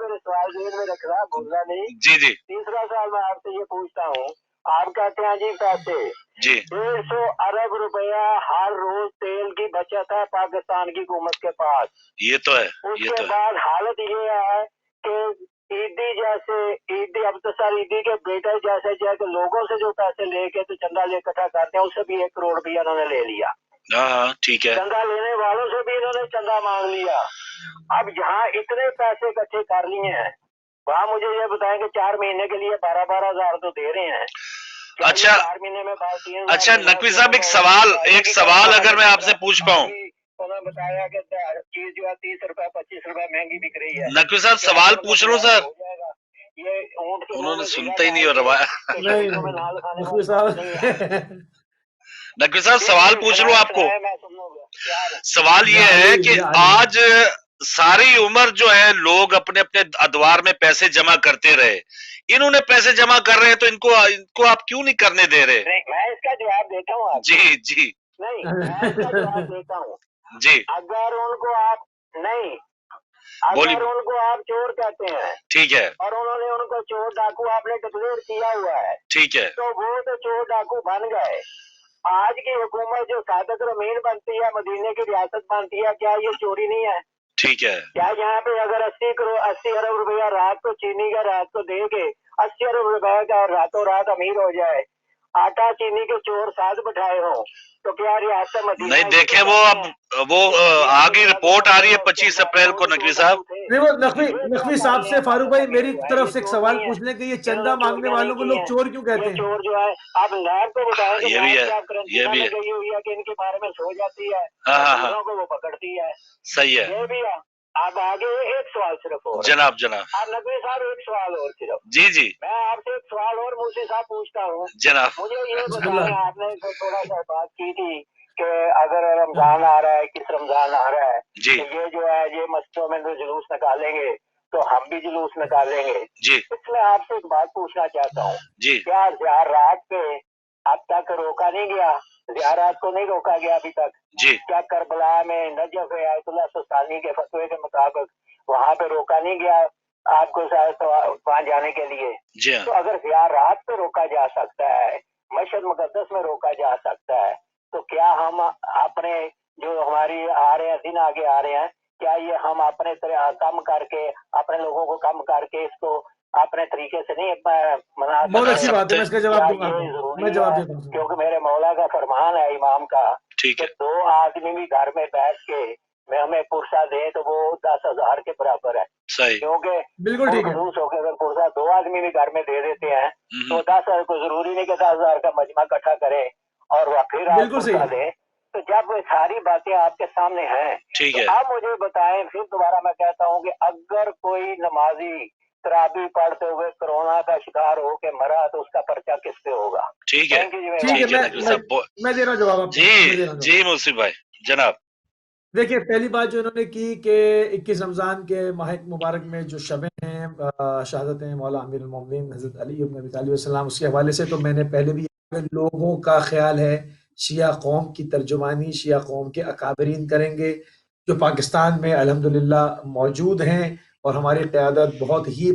मेरे सवाल जेल में रख रहा, भूलना नहीं। जी जी। तीसरा सवाल मैं आपसे ये पूछता हूँ, आप कहते हैं जी पैसे जी 150 अरब रुपया हर रोज तेल की बचत है पाकिस्तान की हुकूमत के पास। ये तो है, उसके बाद हालत ये है कि ईदी अब्दुल ईदी के बेटे जैसे लोगों से जो पैसे लेके तो चंदा ले इकट्ठा करते हैं, उससे भी 1 करोड़ रुपया इन्होंने ले लिया। हाँ ठीक है। चंदा लेने वालों से भी इन्होंने चंदा मांग लिया। अब जहाँ इतने पैसे इकट्ठे कर लिए हैं, वहाँ मुझे ये बताएं कि 4 महीने के लिए 12-12 हजार तो दे रहे हैं। अच्छा, 4 महीने में 3 अच्छा नकवी साहब, एक सवाल अगर मैं आपसे पूछ पाऊँ। उन्होंने बताया कि चीज जो है 30 रुपए 25 रुपए महंगी बिक रही है। नकवी साहब सवाल पूछ रहा हूँ सर, हो जाएगा। ये ऊँट के उन्होंने मुंह में सुनता ही नहीं और जीरा रवा। डाल के नहीं शरीरों में नाल खाने नकवी वाली बात नहीं है। साहब नकवी साहब सवाल पूछ रहा हूँ आपको, मैं सुनूंगा यार। सवाल ये है कि आज सारी उम्र जो है लोग अपने अपने अदवार में पैसे जमा करते रहे, इन्होंने पैसे जमा कर रहे हैं तो इनको आप क्यों नहीं करने दे रहे? नहीं, मैं इसका जवाब देता हूँ आपको। जी जी नहीं, मैं इसका जवाब देता हूँ। जी अगर उनको आप नहीं, बोलिए। अगर उनको आप चोर कहते हैं ठीक है, और उन्होंने उनको चोर डाकू आपने डिक्लेयर किया हुआ है, ठीक है, तो वो तो चोर डाकू बन गए। आज की हुकूमत जो सादत रमीन बनती है, मदीने की रियासत बनती है, क्या ये चोरी नहीं है? ठीक है, क्या यहाँ पे अगर 80 अरब रुपया रात को चीनी का रात को दे के 80 अरब रुपए का रातों रात अमीर हो जाए, आटा चीनी के चोर साथ बैठाए हो, तो क्या रियासत मदीना नहीं देखे वो आगे रिपोर्ट आ रही है 25 अप्रैल को नकवी साहब। नहीं वो नकवी साहब से फारूक भाई मेरी तरफ से एक सवाल पूछ लें कि ये चंदा मांगने वालों को लोग चोर क्यों कहते ये हैं? चोर जो है, आप नैब को बताएं कि ये भी है, ये भी गई हुई है कि इनके बारे में सो जाती है, हाँ को वो पकड़ती है। सही है। ये भी है। अब आगे एक सवाल सिर्फ और जनाब आप नकवी साहब, एक सवाल और सिर्फ जी मैं आपसे एक सवाल और मुझसे साहब पूछता हूँ जनाब। मुझे ये बताएं, आपने तो थोड़ा सा बात की थी कि अगर रमजान आ रहा है, किस रमजान आ रहा है, जी तो ये जो है ये मस्जिदों में जो जुलूस निकालेंगे तो हम भी जुलूस निकालेंगे। जी इसलिए आपसे एक बात पूछना चाहता हूँ, जी क्या ज़ियारत पे अब तक रोका नहीं गया? ज़ियारत को नहीं रोका गया अभी तक? जी क्या करबला में नजफ आयतुल्लाह सुस्तानी के फतवे के मुताबिक वहाँ पे रोका नहीं गया आपको वहाँ जाने के लिए? जी हाँ। तो अगर ज़ियारत पे रोका जा सकता है, मशहद मुक़द्दस में रोका जा सकता है, तो क्या हम अपने जो हमारी आ रहे हैं दिन आगे आ रहे हैं, क्या ये हम अपने तरह कम करके अपने लोगों को कम करके इसको अपने तरीके से नहीं मना बहुत अच्छी बात है, मैं इसका जवाब दूंगा ये आपको। जरूरी मैं जवाब है? देता हूँ। क्योंकि मेरे मौला का फरमान है इमाम का ठीक कि है 2 आदमी भी घर में बैठ के मैं हमें पुरसा दे तो वो 10,000 के बराबर है। सही क्योंकि बिल्कुल ठीक है। खलूस होकर अगर पुरसा 2 आदमी भी घर में दे देते हैं तो 10,000 को जरूरी नहीं कि 10,000 का मजमा इकट्ठा करें और वह फिर आप बिल्कुल सही पुरसा दें। तो जब वो सारी बातें आपके सामने हैं, ठीक है तो आप मुझे बताएं, फिर दोबारा मैं कहता हूँ कि अगर कोई नमाजी तराबी पढ़ते हुए कोरोना का शिकार हो के मरा तो उसका पर्चा किस पे होगा? ठीक है ठीक है, मैं दे रहा हूँ जवाब आपको। जी मुंशी भाई जनाब। देखिए पहली बात जो इन्होंने की कि 21 रमज़ान के माह मुबारक में जो शबें हैं शहादत हैं मौला अमीरुल मोमिनीन हज़रत अली इब्न अबी तालिब अलैहिस्सलाम, उसके हवाले से तो मैंने पहले भी लोगों का ख्याल है शिया कौम की तर्जुमानी शिया कौम के अकाबरीन करेंगे जो पाकिस्तान में अल्हम्दुलिल्लाह मौजूद हैं और हमारी क़यादत बहुत ही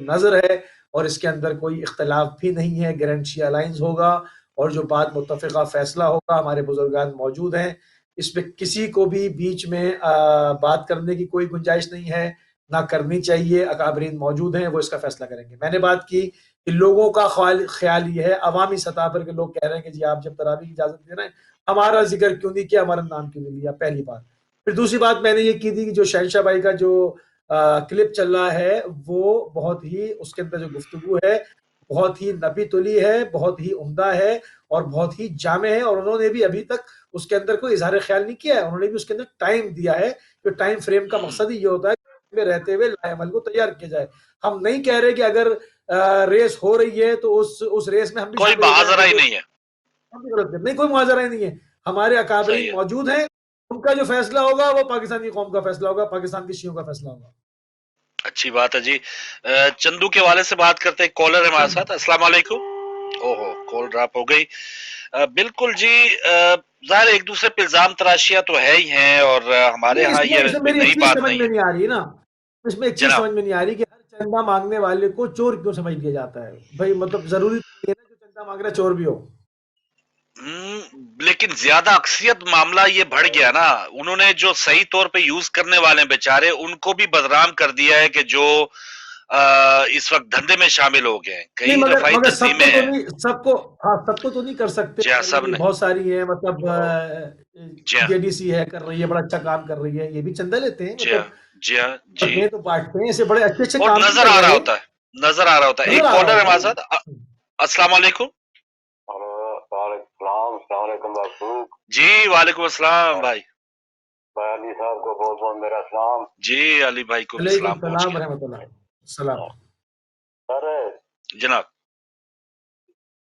नज़र है और इसके अंदर कोई इख्तलाफ भी नहीं है। ग्रैंड शिया अलायंस होगा और जो बात मुत्तफ़िक़ा फ़ैसला होगा, हमारे बुजुर्गान मौजूद हैं, इसमें किसी को भी बीच में बात करने की कोई गुंजाइश नहीं है, ना करनी चाहिए। अकाबरीन मौजूद हैं, वो इसका फैसला करेंगे। मैंने बात की कि लोगों का ख्याल ये है, अवामी सतह पर के लोग कह रहे हैं कि जी आप जब तरावी की इजाज़त दे रहे हैं, हमारा जिक्र क्यों नहीं किया, हमारा नाम क्यों नहीं लिया, पहली बात। फिर दूसरी बात मैंने ये की थी कि जो शहनशाह भाई का जो क्लिप चल रहा है वो बहुत ही, उसके अंदर जो गुफ्तगू है बहुत ही नबी तुली है, बहुत ही उम्दा है और बहुत ही जामे है और उन्होंने भी अभी तक उसके अंदर कोई इजहार ख्याल नहीं किया है। उन्होंने भी उसके अंदर टाइम दिया है। तो टाइम फ्रेम का मकसद ही ये होता है कि में रहते हुए लाएमल को तैयार किया जाए। हम नहीं कह रहे कि अगर रेस हो रही है तो उस रेस में हम भी कोई मुहाजरा ही नहीं है, नहीं कोई मुहाजरा ही नहीं है। हमारे अकाबरीन मौजूद हैं, उनका जो फैसला होगा वो पाकिस्तानी कौम का फैसला होगा, पाकिस्तान के शियों का फैसला होगा। अच्छी बात है जी। चंदू के वाले से बात करते हैं, कॉलर है हमारे साथ। अस्सलाम वालेकुम। ओहो कॉल ड्रॉप हो गई। बिल्कुल जी, ज़ाहिर एक दूसरे पे इल्जाम तराशियां तो है ही हैं और हमारे यहाँ ये नई बात नहीं है। नहीं आ रही ना, इसमें एक चीज समझ में नहीं आ रही कि हर चंदा मांगने वाले को चोर क्यों समझ लिया जाता है? भाई मतलब जरूरी है ना जो चंदा मांग रहा चोर भी हो। लेकिन ज्यादा अक्सरियत मामला ये बढ़ गया ना, उन्होंने जो सही तौर पे यूज करने वाले बेचारे उनको भी बदनाम कर दिया है कि जो इस वक्त धंधे में शामिल हो गए। कई रफाई तंजीमें हैं, सबको तो नहीं कर सकते, सब ने बहुत सारी है, मतलब जेडीसी है कर रही है, बड़ा अच्छा काम कर रही है, ये भी चंदा लेते हैं, मतलब तो बांटते हैं, ऐसे बड़े अच्छे काम नजर आ रहा होता है। एक कॉलर है हमारे साथ। अस्सलाम वालेकुम। जी वालेकुम अस्सलाम भाई। भाई अली साहब को बहुत बहुत मेरा सलाम। जी अली भाई को भी अलैकुम सलाम पहुंच सलाम गया। रहमतुल्लाह सलाम। सर जनाब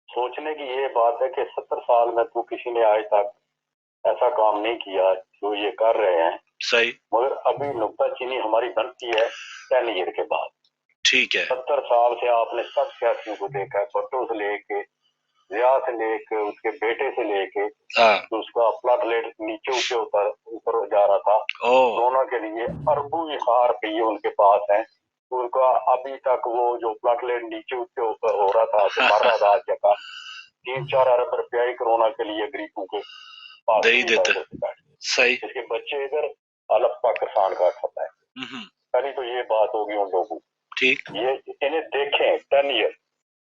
सोचने की ये बात है कि 70 साल में तो किसी ने आज तक ऐसा काम नहीं किया जो ये कर रहे हैं, सही, मगर अभी नुक्ताचीनी हमारी बनती है 10 ईयर के बाद। ठीक है। 70 साल से आपने सब सियासियों को देखा है, भुट्टो से लेके, जिया से लेके, उसके बेटे से लेके, हाँ, तो उसका प्लॉट रेट नीचे ऊपर जा रहा था। ओ कोरोना के लिए अरबों रुपये उनके पास है, उनका अभी तक वो जो प्लॉट रेट नीचे ऊपर हो रहा था, जो मर रहा था आज जगह 3-4 अरब रुपया ही कोरोना के लिए गरीबों के पास दे ही नहीं था देते। इधर से बैठ। सही। इसके बच्चे इधर अलग पाकिस्तान का खाता है। पहली तो ये बात होगी उन लोगों, ठीक, ये इन्हें देखें 10 ईयर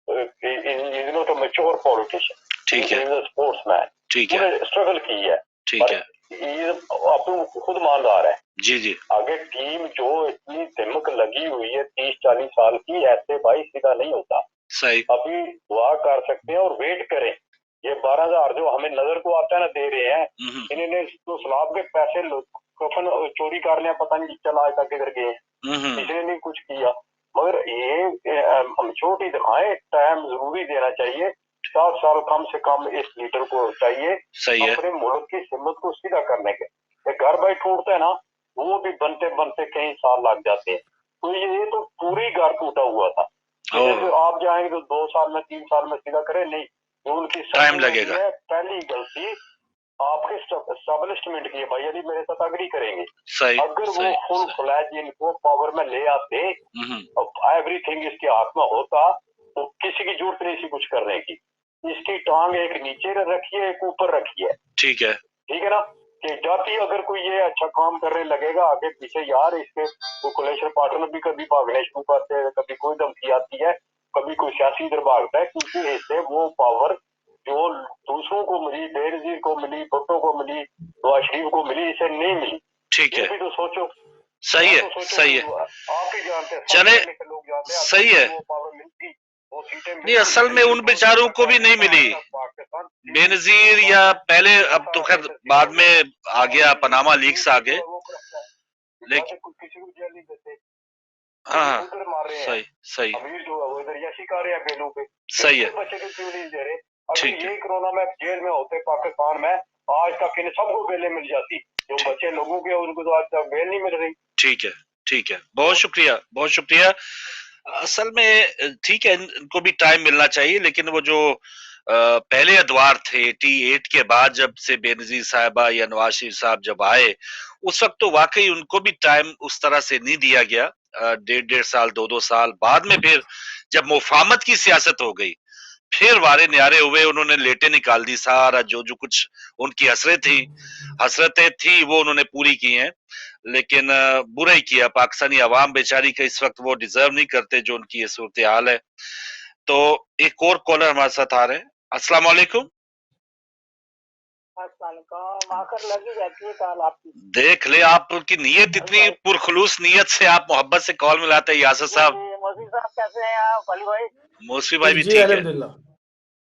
तो मेच्योर पॉलिटिशियन, ठीक है, स्पोर्ट्समैन, ठीक है, पूरे स्ट्रगल की है, ठीक है। ये अपन खुद ईमानदार है। जी जी, आगे टीम जो इतनी दिमक लगी हुई है 30-40 साल की, ऐसे भाई सीधा नहीं होता। सही, अभी दुआ कर सकते हैं और वेट करें। ये 12,000 जो हमें नजर को आता है ना दे रहे हैं, इन्होंने तो सलाब के पैसे कफन चोरी कर लिया, पता नहीं चला आज तक किधर गए, इसने नहीं कुछ किया। मगर ये हम छोटी दिखाएं, टाइम जरूरी देना चाहिए। 7 साल कम से कम इस लीडर को चाहिए सही है। अपने मुल्क की हिम्मत को सीधा करने के। घर बैठ टूटते है ना, वो भी बनते बनते कई साल लग जाते हैं। तो ये तो पूरी घर टूटा हुआ था। तो आप जाएंगे तो 2 साल में 3 साल में सीधा करें, नहीं, उनकी टाइम लगेगा। पहली गलती आपके स्टेब्लिशमेंट की है। भाई अली मेरे साथ अग्री करेंगे, सही, अगर सही, वो फुल फ्लैज इनको पावर में ले आते, एवरीथिंग इसके हाथ में होता, तो किसी की जरूरत नहीं थी कुछ करने की। इसकी टांग एक नीचे रखी है, एक ऊपर रखी है, ठीक है, ठीक है ना, कि जाती अगर कोई ये अच्छा काम करने लगेगा आगे पीछे, यार इसके वो कोलेशन पार्टनर भी कभी भागने शुरू करते हैं, कभी कोई धमकी आती है, कभी कोई सियासी इधर भागता है, क्योंकि इससे वो पावर जो दूसरों को मिली, बेनजीर को मिली, भुट्टो को मिली, नवाज शरीफ को मिली, इसे नहीं मिली। ठीक है, ये भी तो सोचो। सही है, तो सही है। आप ही जानते हैं, चले, लोग जानते हैं, सही है। वो पावर मिलती, वो सीटें नहीं, असल में उन बेचारों को भी नहीं मिली, बेनजीर या पहले, अब तो खैर बाद में आ गया, पनामा लीक्स आ गए, लेकिन किसी को जेल नहीं देते। हाँ, मार रहे हैं सही, सही, अमीर जो है वो इधर यशी कर रहे हैं बेलों पे, सही है, बच्चे को क्यों नहीं दे रहे। अगर ठीक है। ये कोरोना में जेल में होते पाकिस्तान में, आज तक इन्हें सबको बेलें मिल जाती, जो बच्चे लोगों के उनको तो आज तक बेल नहीं मिल रही। ठीक है, ठीक है, बहुत शुक्रिया, बहुत शुक्रिया। असल में ठीक है, इनको भी टाइम मिलना चाहिए, लेकिन वो जो पहले अदवार थे 88 के बाद, जब से बेनजीर साहिबा या नवाज शरीफ साहब जब आए, उस वक्त तो वाकई उनको भी टाइम उस तरह से नहीं दिया गया। 1.5 साल 2 साल बाद में फिर जब मुफाहमत की सियासत हो गई, फिर वारे न्यारे हुए, उन्होंने लेटे निकाल दी, सारा जो जो कुछ उनकी हसरतें थी वो उन्होंने पूरी की हैं। लेकिन बुरा ही किया, पाकिस्तानी अवाम बेचारी का इस वक्त वो डिजर्व नहीं करते जो उनकी ये सूरत हाल है। तो एक और कॉलर हमारे साथ आ रहे हैं। अस्सलाम वालेकुम। आकर लगी जाती है कॉल आपकी। देख ले, आपकी नीयत इतनी पुरखलूस नीयत से आप मोहब्बत से कॉल मिलाते हैं। यासर साहब, मौसी साहब कैसे हैं आप? अली भाई, मौसी भाई भी जी ठीक है, अल्हम्दुलिल्लाह,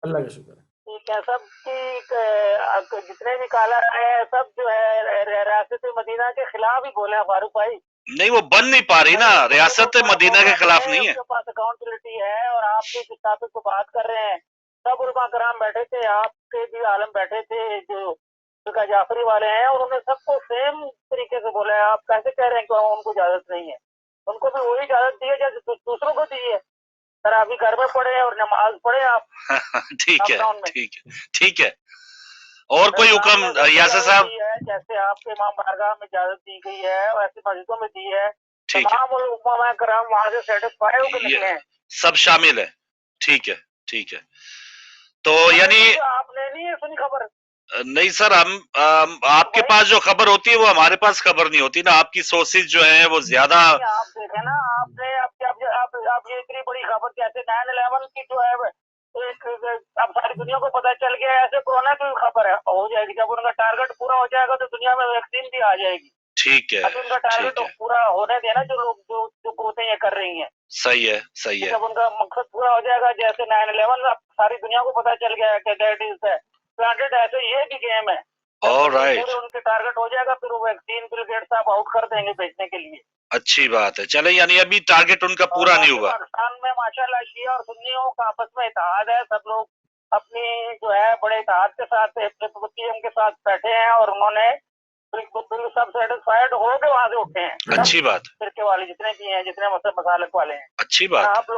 अल्लाह का शुक्र है। ठीक है। सब की जितने भी कॉलर आए हैं सब जो है रियासत मदीना के खिलाफ ही बोले हैं फारूक भाई। नहीं, वो बन नहीं पा रही ना, रियासत मदीना के खिलाफ नहीं है। आपके पास अकाउंटेबिलिटी है और आप जिस टॉपिक को बात कर रहे हैं, सब उलमा कराम बैठे थे, आपके भी आलम बैठे थे जो फिका जाफरी वाले हैं, और उन्होंने सबको सेम तरीके से बोला है। आप कैसे कह रहे हैं कि उनको इजाजत नहीं है? उनको भी वही इजाजत दी है जैसे दूसरों को दी है। सर अभी घर में पढ़े और नमाज पढ़े आप। ठीक है, ठीक है, ठीक है। और कोई हुक्म यासर साहब? जैसे आपके इमाम बारगाह में इजाजत दी गई है वैसे मस्जिदों में दी है। ठीक है, तमाम उलमा कराम वहां से सेटिस्फाई होकर निकले हैं, सब शामिल है। ठीक है, ठीक है। तो यानी आपने नहीं सुनी खबर? नहीं सर, हम आपके पास जो खबर होती है वो हमारे पास खबर नहीं होती ना, आपकी सोर्सेज जो है वो ज्यादा। आप देखे ना, आपने आप ये इतनी बड़ी खबर कैसे 9/11 की जो है एक अब सारी दुनिया को पता चल गया, ऐसे कोरोना की खबर है हो जाएगी। जब उनका टारगेट पूरा हो जाएगा तो दुनिया में वैक्सीन भी आ जाएगी। ठीक है, अब उनका टारगेट पूरा होने देना, जो लोग जो कोते ये कर रही हैं। सही है, सही है। जब उनका मकसद पूरा हो जाएगा, जैसे 9/11 अब सारी दुनिया को पता चल गया कि दैट इज प्लांटेड, ऐसे ये भी गेम है। ऑलराइट, उनके टारगेट हो जाएगा, फिर वो वैक्सीन बिल गेट्स साहब आउट कर देंगे बेचने के लिए। अच्छी बात है। चले, यानी अभी टारगेट उनका पूरा नहीं हुआ। पाकिस्तान में माशाल्लाह शिया और सुन्नियों का आपस में इत्तेहाद है, सब लोग अपनी जो है बड़े इत्तेहाद के साथ पीएम के साथ बैठे हैं और उन्होंने बिल्कुल सब सेटिस्फाइड हो के वहां से उठे हैं। अच्छी बात। फिरके वाले जितने भी हैं, जितने मसालक वाले हैं। अच्छी बात। आपके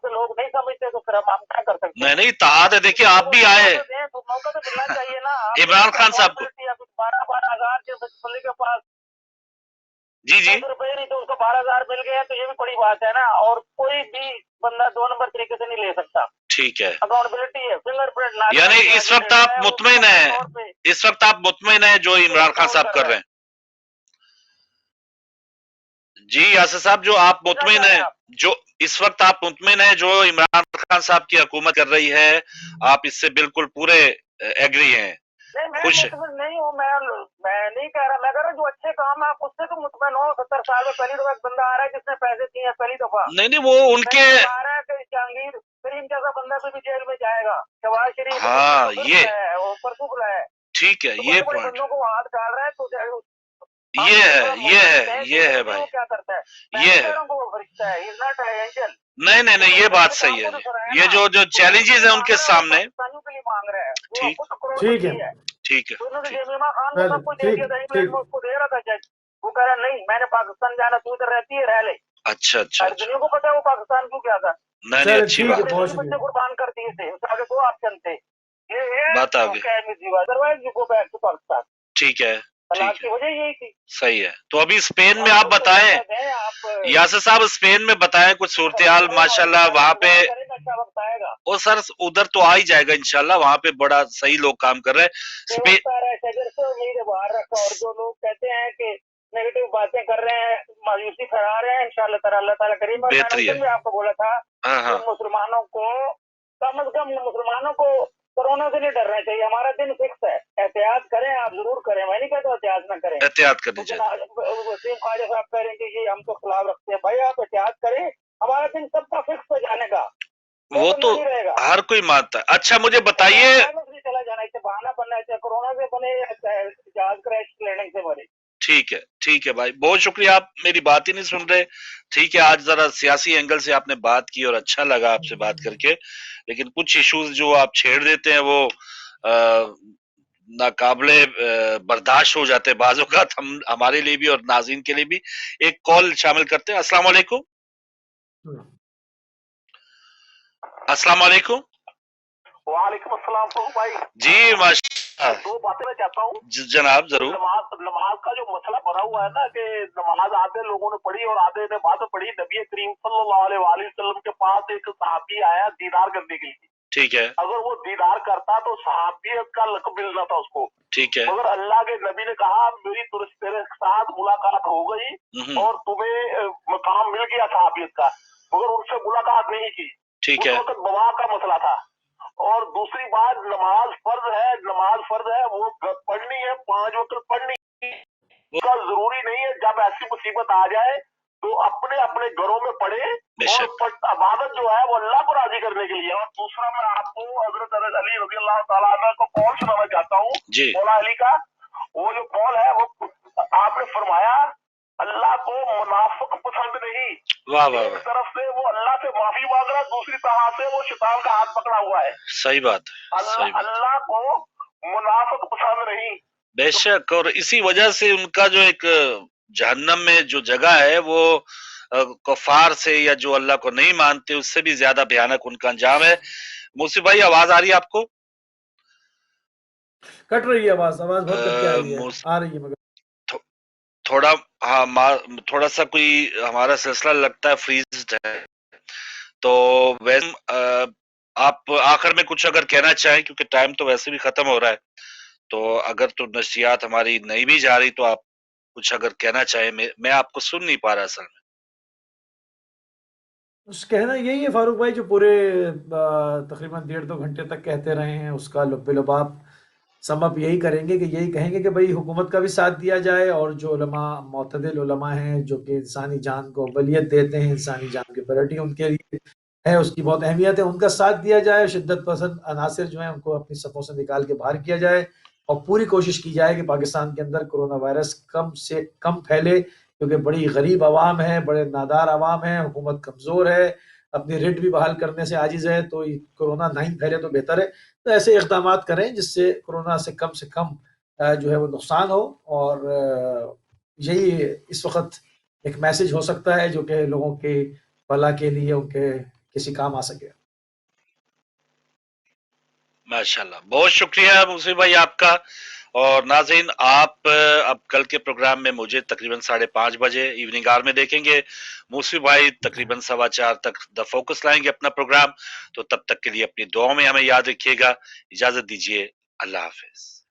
लोग नहीं समझते तो फिर हम क्या कर सकते हैं? नहीं, इत्तेहाद है। देखिए, आप भी आए, मौका तो मिलना चाहिए ना। इमरान खान साहब को 12,000 के बच्चे के पास जी 10 रुपए नहीं तो उसको 12,000 मिल गए, तो ये भी बड़ी बात है ना। और कोई भी बंदा 2 नंबर तरीके से नहीं ले सकता। ठीक है, अकाउंटेबिलिटी है, फिंगरप्रिंट। यानी इस वक्त आप मुतमईन हैं, इस वक्त आप मुतमईन हैं जो इमरान खान साहब कर रहे हैं? जी यासिर साहब, जो आप मुतमईन हैं, जो इस वक्त आप मुतमईन हैं जो इमरान खान साहब की हुकूमत कर रही है, आप इससे बिल्कुल पूरे एग्री हैं? खुश नहीं हूँ मैं नहीं कह रहा, मैं कह रहा जो अच्छे काम है आप उससे तो मुतमईन हो। 70 साल में पहली दफा बंदा आ रहा है जिसने पैसे दिए हैं, पहली दफा। नहीं, वो उनके आ रहा है कि जहांगीर करीम जैसा बंदा भी जेल में जाएगा। शहबाज शरीफ हाँ, ये परसों बुलाया है। ठीक है, ये पॉइंट बंदों को हाथ डाल रहा है तो ये है भाई, क्या करता है? ये है। नहीं, ये बात सही है। ये जो चैलेंजेस हैं उनके सामने, मांग रहा है। ठीक है, ठीक है। जमीमा खान को सब कुछ दे दिया था, इंग्लैंड में उसको दे रहा था जज। वो कह रहा नहीं, मैंने पाकिस्तान जाना, तू इधर रहती है, रह ले। अच्छा। दुनिया को पता है वो पाकिस्तान क्यों क्या था। नहीं, अच्छी बात। बच्चे कुर्बान कर दिए थे, उसके आगे 2 ऑप्शन थे। ये बात आ गई। Otherwise you go back to Pakistan. ठीक है, की वजह यही थी। सही है। तो अभी स्पेन में आप बताएं, यासिर साहब, स्पेन में बताएं कुछ सूरत-ए-हाल। माशाल्लाह वहाँ पे ओ सर उधर तो आ ही जाएगा इंशाल्लाह, वहाँ पे बड़ा सही लोग काम कर रहे हैं। बाहर रखा, और जो लोग कहते हैं कि नेगेटिव बातें कर रहे हैं, मायूसी फैला रहे हैं, इंशाल्लाह अल्लाह ताला करीम। मैंने आपको बोला था मुसलमानों को कम से कम मुसलमानों को कोरोना से नहीं डरना चाहिए। हमारा दिन फिक्स है, एहतियात करें, आप जरूर करें। मैं नहीं कहता एहतियात ना करें, एहतियात करनी चाहिए। वसीम ख्वाजा साहब कह रहे हैं कि हम तो खिलाफ रखते हैं। भाई आप एहतियात करें, हमारा दिन सबका फिक्स है जाने का। वो तो हर कोई मानता है। अच्छा, मुझे बताइए, चला जाना इससे बहाना बनना है, कोरोना से बने जहाज क्रैश लैंडिंग से मरे। ठीक है भाई, बहुत शुक्रिया। आप मेरी बात ही नहीं सुन रहे। ठीक है, आज जरा सियासी एंगल से आपने बात की और अच्छा लगा आपसे बात करके, लेकिन कुछ इश्यूज जो आप छेड़ देते हैं वो नाकाबिले बर्दाश्त हो जाते हैं बाज़ औक़ात, हमारे लिए भी और नाज़रीन के लिए भी। एक कॉल शामिल करते हैं। अस्सलाम वालेकुम। अस्सलाम वालेकुम। वालेकुम अस्सलाम भाई। जी माशाअल्लाह। 2 बातें मैं चाहता हूँ जनाब, जरूर। नमाज का जो मसला बना हुआ है ना कि नमाज आधे लोगों ने पढ़ी और आधे ने बाद में पढ़ी। नबी करीम सल्लल्लाहु अलैहि वसल्लम के पास एक सहाबी आया दीदार करने के लिए। ठीक है। अगर वो दीदार करता तो सहाबियत का लक़ब मिलना था उसको। ठीक है। मगर अल्लाह के नबी ने कहा मेरी तेरे साथ मुलाकात हो गई और तुम्हें मकाम मिल गया सहाबियत का, मगर उनसे मुलाकात नहीं की। ठीक है। उस वक्त बवा का मसला था। और दूसरी बात, नमाज फर्ज है, वो पढ़नी है, 5 वक्त पढ़नी उसका जरूरी नहीं है। जब ऐसी मुसीबत आ जाए तो अपने अपने घरों में पढ़े, और इबादत जो है वो अल्लाह को राजी करने के लिए। और दूसरा, मैं आपको हज़रत अली रज़ी अल्लाह तआला अन्हु को कौल सुनाना चाहता हूँ, मौला अली का। वो जो कौल है वो आपने फरमाया अल्लाह को मुनाफिक पसंद नहीं। एक तरफ से वो अल्लाह से माफी मांग रहा है, दूसरी तरफ से वो शैतान का हाथ पकड़ा हुआ है। सही बात। अल्लाह को मुनाफिक पसंद नहीं। बेशक, और इसी वजह से उनका जो एक जहन्नम में जो जगह है वो कफार से या जो अल्लाह को नहीं मानते उससे भी ज्यादा भयानक उनका अंजाम है। मुसीब भाई, आवाज आ रही है आपको? कट रही है आवाज बहुत कट आ रही है। आ रही है मगर थोड़ा, हाँ, थोड़ा सा कोई हमारा सिलसिला लगता है फ्रीज है। तो वैसे आप आखिर में कुछ अगर कहना चाहें, क्योंकि टाइम तो वैसे भी खत्म हो रहा है, तो अगर तो नशियात हमारी नहीं भी जा रही तो आप कुछ अगर कहना चाहें। मैं आपको सुन नहीं पा रहा असल में। कहना यही है फारूक भाई, जो पूरे तकरीबन 1.5-2 घंटे तक कहते रहे हैं उसका लुब्बे-लुबाब सम अप यही करेंगे कि यही कहेंगे कि भाई हुकूमत का भी साथ दिया जाए, और जो उलमा मुअतदिल उलमा हैं जो कि इंसानी जान को अव्वलियत देते हैं, इंसानी जान की प्रायोरिटी उनके लिए है, उसकी बहुत अहमियत है, उनका साथ दिया जाए। शिद्दत पसंद अनासिर जो है उनको अपनी सफ़ों से निकाल के बाहर किया जाए। اور پوری کوشش کی جائے کہ پاکستان کے اندر کرونا وائرس کم سے کم پھیلے، کیونکہ بڑی غریب عوام ہے، بڑے نادار عوام ہیں، حکومت کمزور ہے، اپنی ریٹ بھی بحال کرنے سے عاجز ہے، تو کرونا نہ ہی پھیلے تو بہتر ہے۔ تو ایسے اقدامات کریں جس سے کرونا سے کم جو ہے وہ نقصان ہو، اور یہی اس وقت ایک میسج ہو سکتا ہے جو کہ لوگوں کے بھلا کے لیے ان کے کسی کام آ سکے۔ ماشاءاللہ، بہت شکریہ موسوی بھائی آپ کا۔ اور ناظرین، آپ اب کل کے پروگرام میں مجھے تقریباً 5:30 بجے ایوننگ آور میں دیکھیں گے، موسوی بھائی تقریباً 4:15 تک دا فوکس لائیں گے اپنا پروگرام۔ تو تب تک کے لیے اپنی دعاؤں میں ہمیں یاد رکھیے گا۔ اجازت دیجیے، اللہ حافظ۔